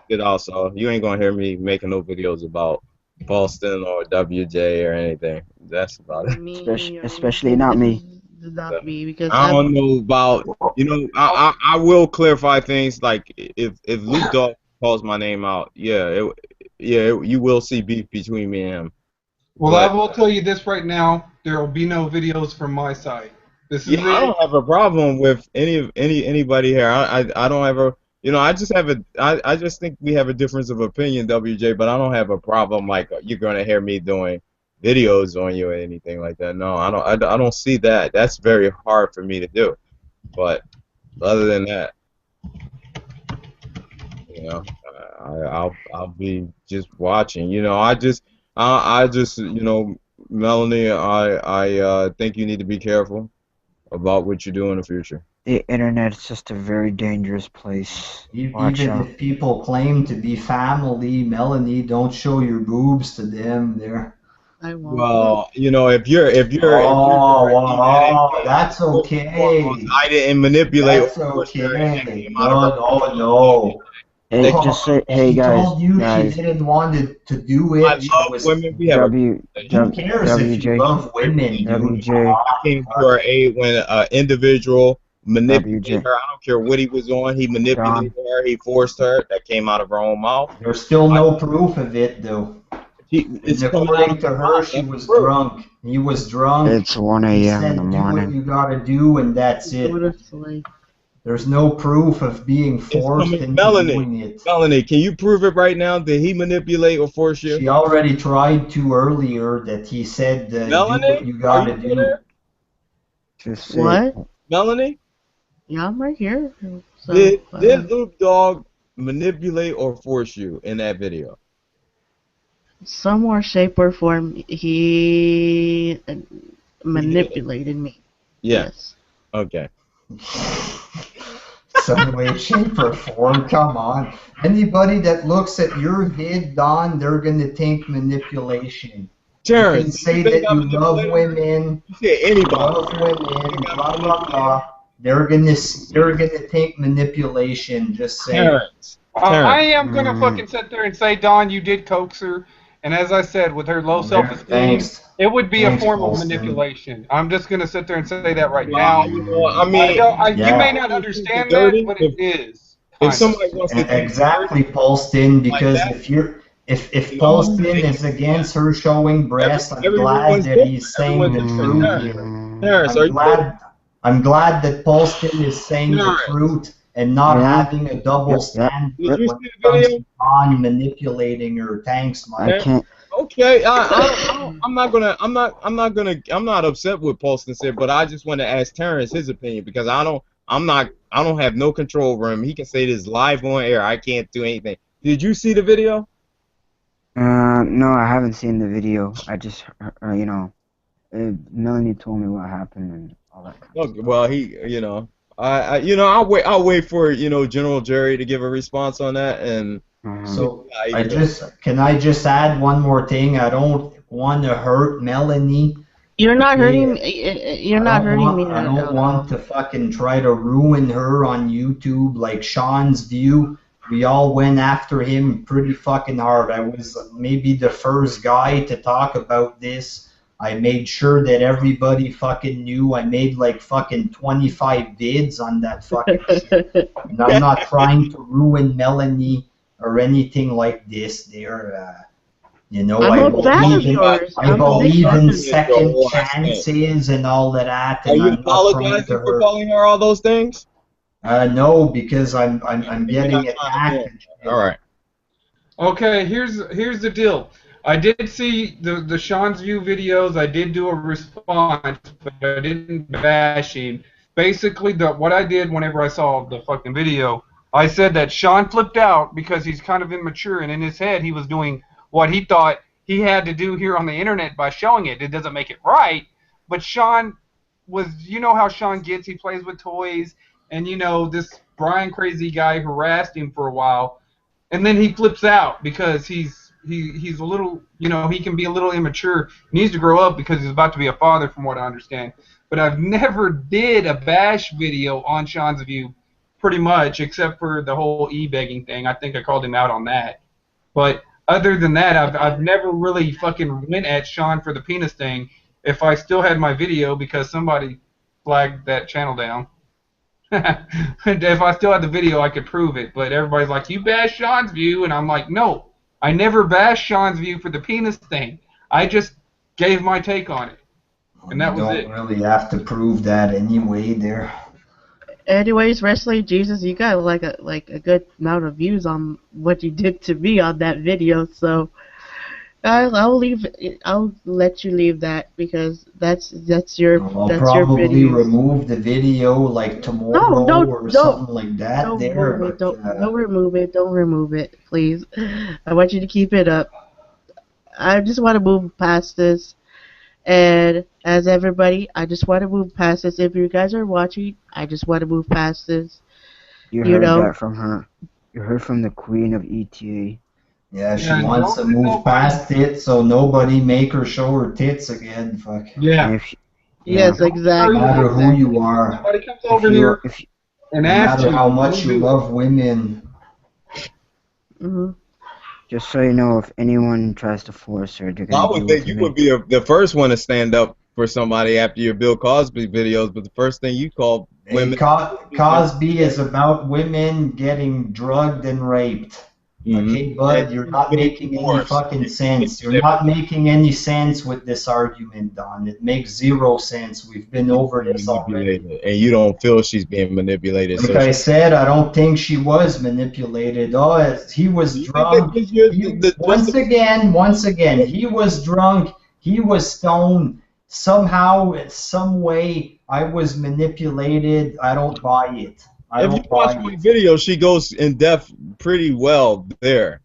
did. Also, you ain't gonna hear me making no videos about Palston or WJ or anything. That's about it. Especially not me. Not me, because I don't know about. I will clarify things like if Luke Dog calls my name out, you will see beef between me and him. Well, I But will tell you this right now: there will be no videos from my side. This is yeah, I it. don't have a problem with anybody here. I don't have a I just have I just think we have a difference of opinion, WJ. But I don't have a problem like you're gonna hear me doing videos on you or anything like that. No, I don't see that. That's very hard for me to do. But other than that, I'll be just watching. I just Melanie, I think you need to be careful about what you do in the future. The internet's just a very dangerous place. Watch Even out. if people claim to be family, Melanie, don't show your boobs to them. They're I won't. Well, if you're oh, directing that at wow, me, that's first and foremost, okay. I didn't manipulate or That's force her, and that okay. came out of her No, own no, mouth. So no. that Hey, came just Oh, say, hey she guys, told you she guys, didn't want to do I it. She love was. women. We have a W, Who relationship. cares if you WJ, love women, dude? WJ, I came to her aid when an individual manipulated WJ, her. I don't care what he was on. He manipulated John, her. He forced her. That came out of her own mouth. There's still I, no proof of it, though. And it's coming out of according to her her, mouth. she That's the was truth. drunk. He was drunk. it's 1 He a.m. in the said, "Do what morning. you gotta do," and that's Go it. to sleep. There's no proof of being It's forced coming. into Melanie, doing it. Melanie, can you prove it right now? Did he manipulate or force you? She already tried to earlier that he said, "Do what Melanie, you are you gotta still do." there? Just say, What? Melanie, Yeah, I'm right here. So, did Loop Dog manipulate or force you in that video? some more shape or form, he He did. manipulated me. Yeah. Yes. Okay. Some way, shape, or form. Come on. Anybody that looks at your vid, Don, they're gonna think manipulation. You can Terrence, do you say think that I you love manipulated her? women, You said you anybody. love You women, think I blah blah manipulated her? blah. They're gonna think manipulation. Just saying. Terrence. I Terrence. am gonna mm, fucking sit there and say, Don, you did coax her, and as I said, with her low Well, there. self-esteem, Thanks, it would be a thanks, form of Paulson. manipulation. I'm just gonna sit there and say that right Well, now. I I mean, don't. You may Yeah. not somebody super understand that, dirty. but it is If kind of. somebody wants to think Exactly, dirty Paulson. like Because that, if I'm gonna Paulson say is against her showing breasts, I'm glad everyone's that different. he's saying Everyone's the different. truth Terrence. here. Terrence, mm, I'm are you there? glad I'm glad that Paulson is saying the Terrence, truth and not yeah, having a double yep, yep, standard did yep. you when see it the comes video? to John manipulating her. Thanks, I Mike. Terrence? can't. Okay, I'm not upset with Paulson said, but I just want to ask Terrence his opinion because I don't have no control over him. He can say this live on air. I can't do anything. Did you see the video? No, I haven't seen the video. I just, Melanie told me what happened and all that kind of Okay, stuff. well, I'll wait for, General Jerry to give a response on that and Uh-huh. see So how you feel. I just add one more thing? I don't want to hurt Melanie. You're not hurting Okay, me. You're not hurting me I at don't want all. to fucking try to ruin her on YouTube like Sean's View. We all went after him pretty fucking hard. I was maybe the first guy to talk about this. I made sure that everybody fucking knew. I made like fucking 25 vids on that fucking shit. And I'm not trying to ruin Melanie or anything like this. I'm I a fan of believe in yours. I I'm a big believe fan in of yours. Your second whole ass thing. chances and all of that, Are and you I'm not trying to apologizing for hurt. calling her all those things? No, because I'm Then you're not getting trying to do attacked it. and All shit. right. Okay, here's the deal. I did see the Sean's View videos. I did do a response, but I didn't bash him. Basically, what I did whenever I saw the fucking video, I said that Sean flipped out because he's kind of immature, and in his head he was doing what he thought he had to do here on the internet by showing it. It doesn't make it right, but Sean was, you know how Sean gets. He plays with toys, and this Brian crazy guy harassed him for a while. And then he flips out because he's a little, he can be a little immature. He needs to grow up because he's about to be a father, from what I understand. But I've never did a bash video on Sean's View, pretty much, except for the whole e-begging thing. I think I called him out on that. But other than that, I've never really fucking went at Sean for the penis thing. If I still had my video because somebody flagged that channel down. If I still had the video, I could prove it. But everybody's like, you bashed Shawn's view, and I'm like, no, I never bashed Shawn's view for the penis thing. I just gave my take on it, and You that was don't it. really have to prove that anyway there. Anyways, Wrestlingjesus, you got like a good amount of views on what you did to me on that video, so I'll let you leave that because that's your I'll probably video. remove the video like No, tomorrow or don't something like that don't there, move it. but Don't remove it. Don't remove it, please. I want you to keep it up. I just want to move past this. And as everybody, I just want to move past this. If you guys are watching, I just want to move past this. You You heard know, that from her. You heard from the queen of ETA. yeah, she Yeah, wants to don't let move nobody- past it so nobody make her show her tits again. Fuck. And Yeah. if yes, No exactly. matter who you are, Somebody comes if over you here if and no asks matter you, how much don't you do it. love women, Hmm. just so you know, if anyone tries to force her, they're I gonna would deal think with you me. would be the first one to stand up for somebody after your Bill Cosby videos, but the first thing you call hey, women. Cosby is about women getting drugged and raped. Okay, bud, you're not making any fucking sense. You're not making any sense with this argument, Don. It makes zero sense. We've been over this already. Manipulated, and you don't feel she's being manipulated. Like So I said, I don't think she was manipulated. Oh, he was you think that drunk. gives you Once again, he was drunk. He was stoned. Somehow, in some way, I was manipulated. I don't buy it. I if you don't watch buy my it. video, she goes in depth pretty well there.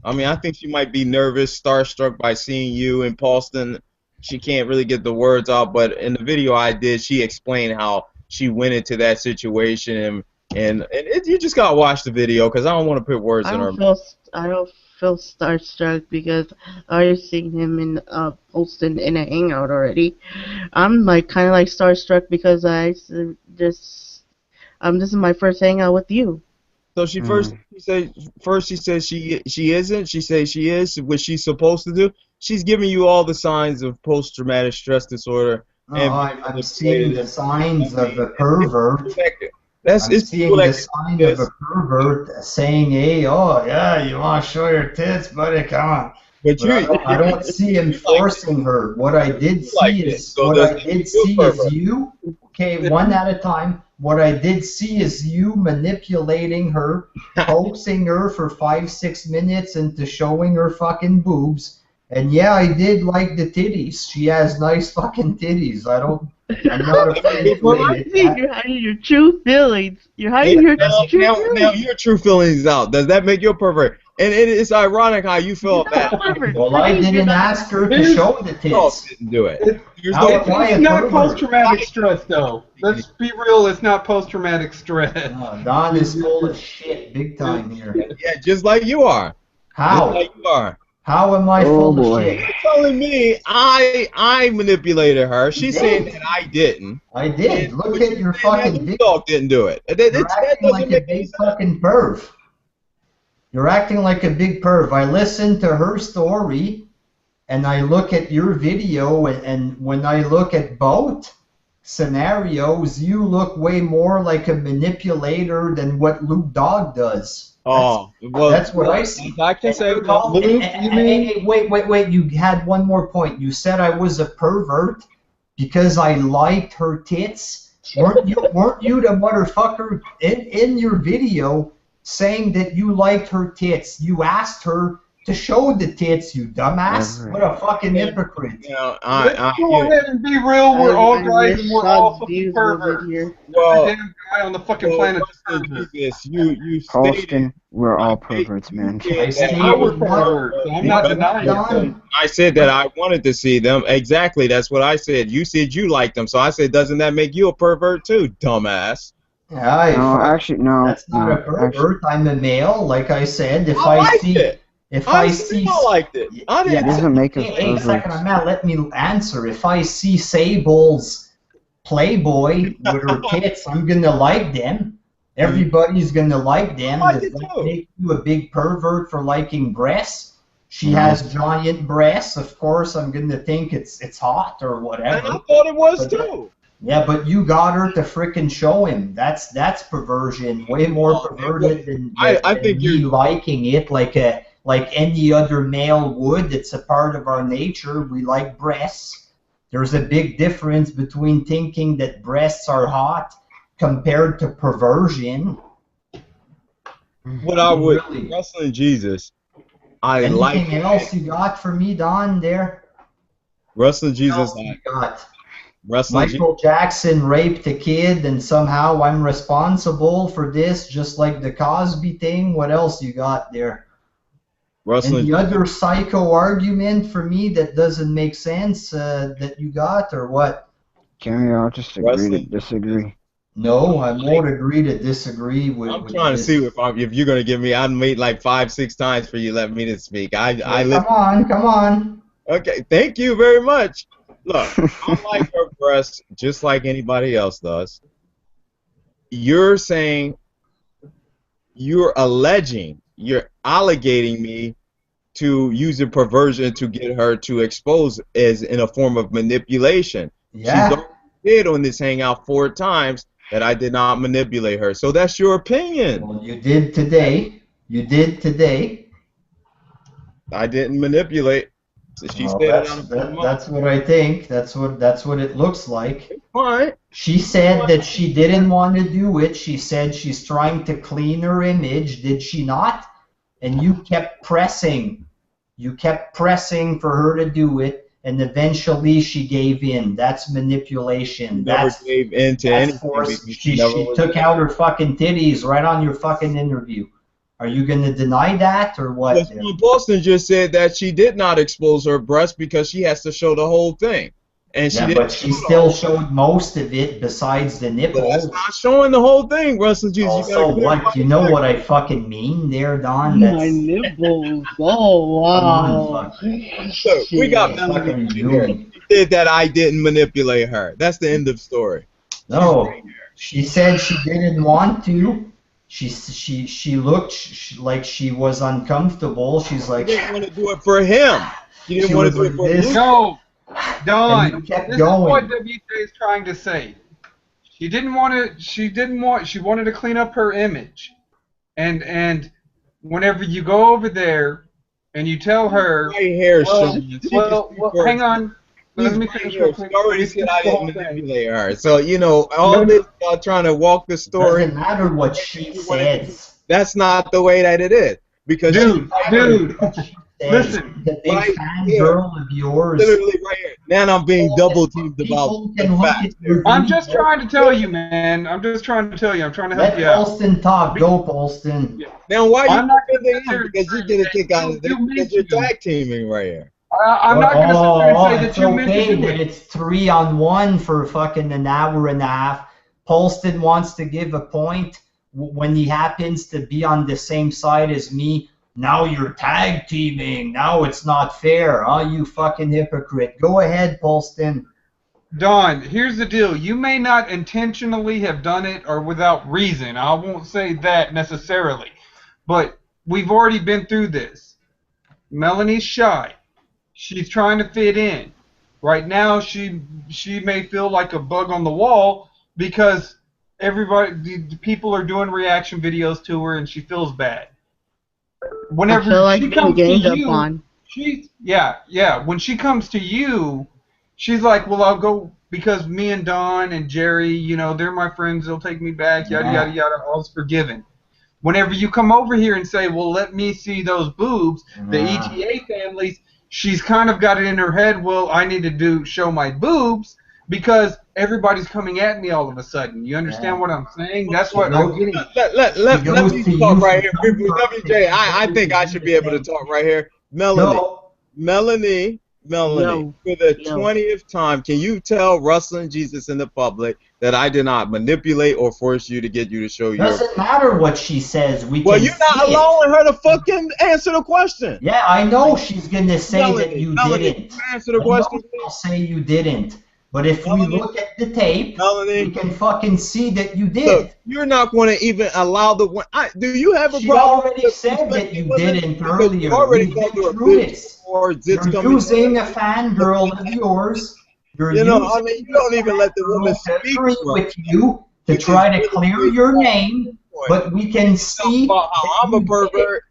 I mean, I think she might be nervous, starstruck by seeing you in Palston. She can't really get the words out, but in the video I did, she explained how she went into that situation, you just gotta watch the video because I don't want to put words in her mouth. I don't feel starstruck because I already seen him in Holston in a hangout already. I'm like kind of like starstruck because this is my first hangout with you. So she she said she isn't. She says she is what she's supposed to do. She's giving you all the signs of post-traumatic stress disorder. No, And I'm seeing the signs of a pervert. I'm it's seeing people the that sign of a pervert saying, "Hey, oh yeah, you want to show your tits, buddy? Come on." but But I don't see him forcing her. What I did see is you. Okay, one at a time. What I did see is you manipulating her, coaxing her for 5-6 minutes into showing her fucking boobs. And yeah, I did like the titties. She has nice fucking titties. I'm not afraid to admit that. You're hiding your true feelings. You're hiding your true feelings. Now your true feelings out. Does that make you a pervert? And it's ironic how you feel that. Well, I didn't ask her to show the No, tits. didn't do it. There's How no am I a It's not pervert? post-traumatic stress, though. Let's be real. It's not post-traumatic stress. Don is full of shit, big time here. yeah, just like you are. How? Just like you are. How am I full of boy. shit? You're telling me I manipulated her. She's saying that I didn't. I did. Look But at you're your saying that fucking you video. dog didn't do it. That You're that acting doesn't like a make any big sense. fucking perv. You're acting like a big perv. I listened to her story, and I look at your video, and when I look at both scenarios, you look way more like a manipulator than what Luke Dog does. Oh, well, That's what I see. I can say Luke, that. hey, wait. You had one more point. You said I was a pervert because I liked her tits. Weren't you the motherfucker in your video saying that you liked her tits? You asked her to show the tits, you dumbass. What a fucking hypocrite. You know, Let's go ahead and be real. We're all guys and we're all fucking perverts. well, Every damn guy on the fucking planet is a pervert. You stated. Halston, we're all perverts, man. I stated I was what? pervert, so I'm not denying it. I said that I wanted to see them. Exactly, that's what I said. You said you liked them, so I said, doesn't that make you a pervert too, dumbass? Yeah, No, actually, no. that's not no, a pervert. I'm a male, like I said. If I I liked see, it. if I I see, liked it. I didn't. It doesn't make us hey, second, perverts. Matt, let me answer. If I see Sable's Playboy with her tits, I'm gonna like them. Everybody's gonna like them. I Does did that too. make you a big pervert for liking breasts? She has giant breasts. Of course, I'm gonna think it's hot or And I whatever. thought it was But too. Yeah, but you got her to frickin' show him. That's perversion. Way more perverted I than think me you're. liking it like any other male would. It's a part of our nature. We like breasts. There's a big difference between thinking that breasts are hot compared to perversion. What I would Really. Wrestling Jesus. I like Anything else you got for me, Don, there? Wrestling What Jesus. else you got? Wrestling Jesus. Michael Jackson raped a kid and somehow I'm responsible for this, just like the Cosby thing. What else you got there? Wrestling Any other psycho argument for me that doesn't make sense that you got, or what? Jeremy, I'll just agree to Wrestling. disagree. No, I won't agree to disagree I'm with trying to this. see if you're gonna give me. I'd wait like 5-6 times for you to let me to speak. I Okay, listen. come on. Okay, thank you very much. Look, I like her breasts just like anybody else does. You're saying you're allegating me to use a perversion to get her to expose as in a form of manipulation. She's Yeah. already said on this hangout 4 times that I did not manipulate her. So that's your opinion. Well, you did today. You did today. I didn't manipulate. So she Well, said it out of her mouth. that's what I think. That's what it looks like. Fine. She said that she didn't want to do it. She said she's trying to clean her image. Did she not? And you kept pressing. You kept pressing for her to do it, and eventually she gave in. That's manipulation. Never gave in to That's anything. force. because She never was took there. out her fucking titties right on your fucking interview. Are you going to deny that or what? But Shawn Palston just said that she did not expose her breast because she has to show the whole thing. And she Yeah, didn't but she show the still whole showed most of it besides the thing. nipples. That's not showing the whole thing, Wrestling Jesus. You Also, gotta clarify what? You know what I fucking mean there, Don? My nipples. Oh wow. Look, we got Shit. Melanie fucking right here. doing? She said that I didn't manipulate her. That's the end of the story. No, she said she didn't want to. She looked like she was uncomfortable. She's She like, didn't want to do it for him. She didn't She want was to do it like for this. Luke. No, and Don. you kept This going. is what WJ is trying to say. She didn't want to. She wanted to clean up her image, and whenever you go over there and you tell her, Right here, well, Shawn. She can well, speak well for hang herself. on. Let She's me right finish here. real She quick. already Let me said finish I the whole didn't thing. manipulate her. So, all No, no. this trying to walk the story. Doesn't matter what she says. That's not the way that it is. Because Dude, What she says. listen. The big Right fan here. girl of yours. Literally right here. Now I'm being double teamed about People the can look facts at your here. I'm video. just trying to tell you, man. I'm just trying to tell you. I'm trying to help Let you out. Paulston talk. Go, Paulston. Now why you I'm not defending him? considered Because you get a kick out of this you because you're meant to. tag teaming right here. I'm not going to sit there and say that It's you meant to okay do that it. it's 3-on-1 for fucking an hour and a half. Paulston wants to give a point when he happens to be on the same side as me. Now you're tag teaming. Now it's not fair. Oh, you fucking hypocrite. Go ahead, Paulston. Don, here's the deal. You may not intentionally have done it or without reason. I won't say that necessarily. But we've already been through this. Melanie's shy. She's trying to fit in. Right now, she may feel like a bug on the wall because the people are doing reaction videos to her and she feels bad. I Whenever feel like she being comes to ganged up you, on. when she comes to you, she's like, well, I'll go because me and Don and Jerry, they're my friends. They'll take me back. Yada yada yada. All's forgiven. Whenever you come over here and say, well, let me see those boobs, the ETA families, she's kind of got it in her head, well, I need to show my boobs because everybody's coming at me all of a sudden. You understand what I'm saying? That's what I'm getting. Let me talk right here. WJ, I think I should be able to talk right here. Melanie, Yo. for the Yo. 20th time, can you tell Wrestling Jesus in the public that I did not manipulate or force you to get you to show your... Doesn't matter what she says. Well, you're not allowing her to fucking answer the question. Yeah, I know she's going to say that you didn't. Answer the question. I'll say you didn't. But if we look at the tape, we can fucking see that you did. Look, you're not going to even allow the one. Do you have a She problem? already said that you didn't earlier. You already We've called been her a through bitch this. or You're using a fangirl of yours. You're You know, I using mean, you don't even let the woman to speak. agree Bro. with you to Which is try to really clear crazy. your name, but we can Talk see about how that I'm a you did it. pervert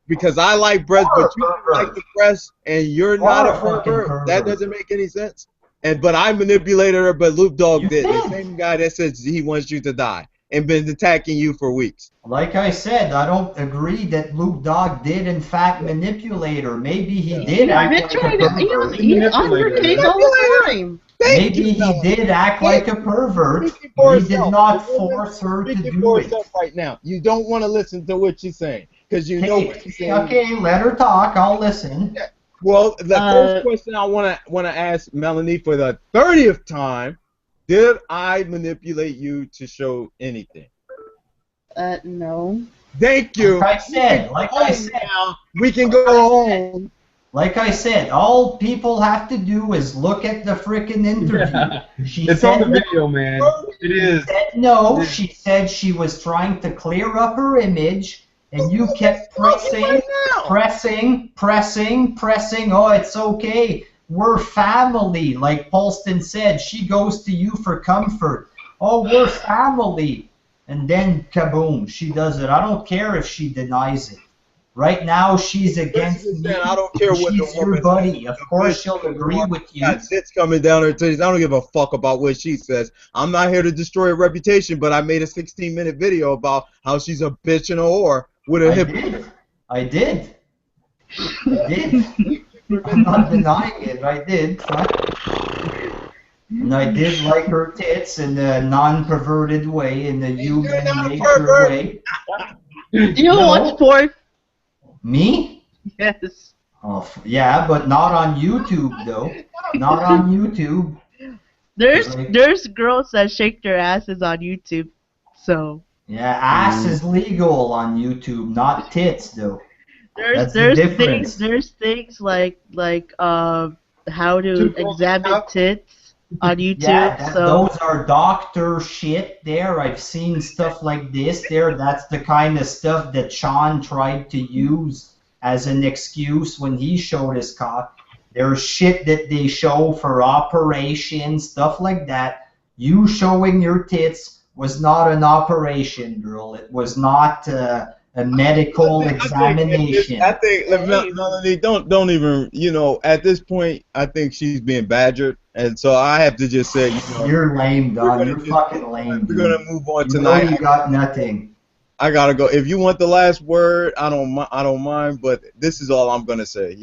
because I like breasts, You are but a you don't like pervert. the breasts, and you're You not are a a fucking pervert. That pervert. doesn't make any sense. But I manipulated her, but Loop Dog You did. The did. same guy that says he wants you to die and been attacking you for weeks. Like I said, I don't agree that Luke Dog did in fact manipulate her. Maybe he did He's act been like a trying to. pervert. He's on her manipulated case her. all the time. Thank you, Maybe he Melanie. did act Hey, like a pervert, speaking but for he did herself. not The woman force her to speaking do for it. herself right now. You don't want to listen to what she's saying because you know what she's saying. Okay, let her talk. I'll listen. Yeah. Well, the first Uh, question I want to ask Melanie for the 30th time: did I manipulate you to show anything? no. Thank you. Like I We can said, go like I home said, now. We can go home. like I said, all people have to do is look at the frickin' interview. Yeah. She It's said on the no. video, man. It is. Said no. It is. She said she was trying to clear up her image, and you Well, kept let's talk pressing, right now. pressing. Oh, it's okay. We're family. Like Palston said, she goes to you for comfort. Oh, we're family. And then kaboom, she does it. I don't care if she denies it. Right now, she's against Basically me. saying, I don't care what the She's your woman buddy. says. Of The course, bitch she'll agree with you. got zits coming down her titties. I don't give a fuck about what she says. I'm not here to destroy her reputation, but I made a 16-minute video about how she's a bitch and a whore with a I hip. did. I'm not denying it. I did. And I did like her tits in a non-perverted way, in a You're human not a nature pervert. way. Do you No. watch porn? Me? Yes. Oh, yeah, but not on YouTube, though. Not on YouTube. There's girls that shake their asses on YouTube. So Yeah, ass is legal on YouTube, not tits, though. That's the there's difference. things how to examine tits on Yeah, YouTube. So those are doctor shit there. I've seen stuff like this there. That's the kind of stuff that Shawn tried to use as an excuse when he showed his cock. There's shit that they show for operations, stuff like that. You showing your tits was not an operation, girl. It was not a medical examination. I think Melanie, don't even, at this point, I think she's being badgered, and so I have to just say, You're lame, we're Don. gonna You're just fucking lame, we're dude. gonna move on You know tonight. you got nothing. I gotta go. If you want the last word, I don't mind, but this is all I'm gonna say.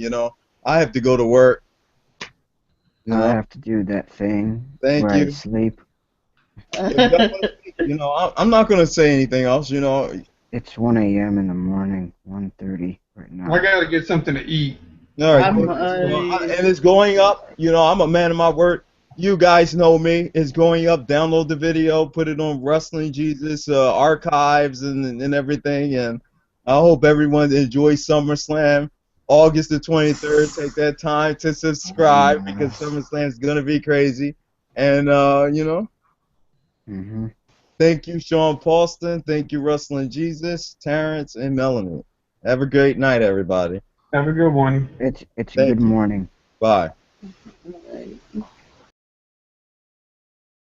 I have to go to work. I have to do that thing Thank where I you. sleep. If y'all wanna speak, I'm not gonna say anything else. It's 1 a.m. in the morning, 1:30 right now. I gotta get something to eat. All right, I'm and it's going up. I'm a man of my word. You guys know me. It's going up. Download the video, put it on Wrestlingjesus archives and everything. And I hope everyone enjoys SummerSlam. August the 23rd. Take that time to subscribe because SummerSlam is gonna be crazy. And Mm-hmm. thank you, Shawn Palston. Thank you, Wrestlingjesus, Terrence, and Melanie. Have a great night, everybody. Have a good one. It's Thank good you. morning. Bye.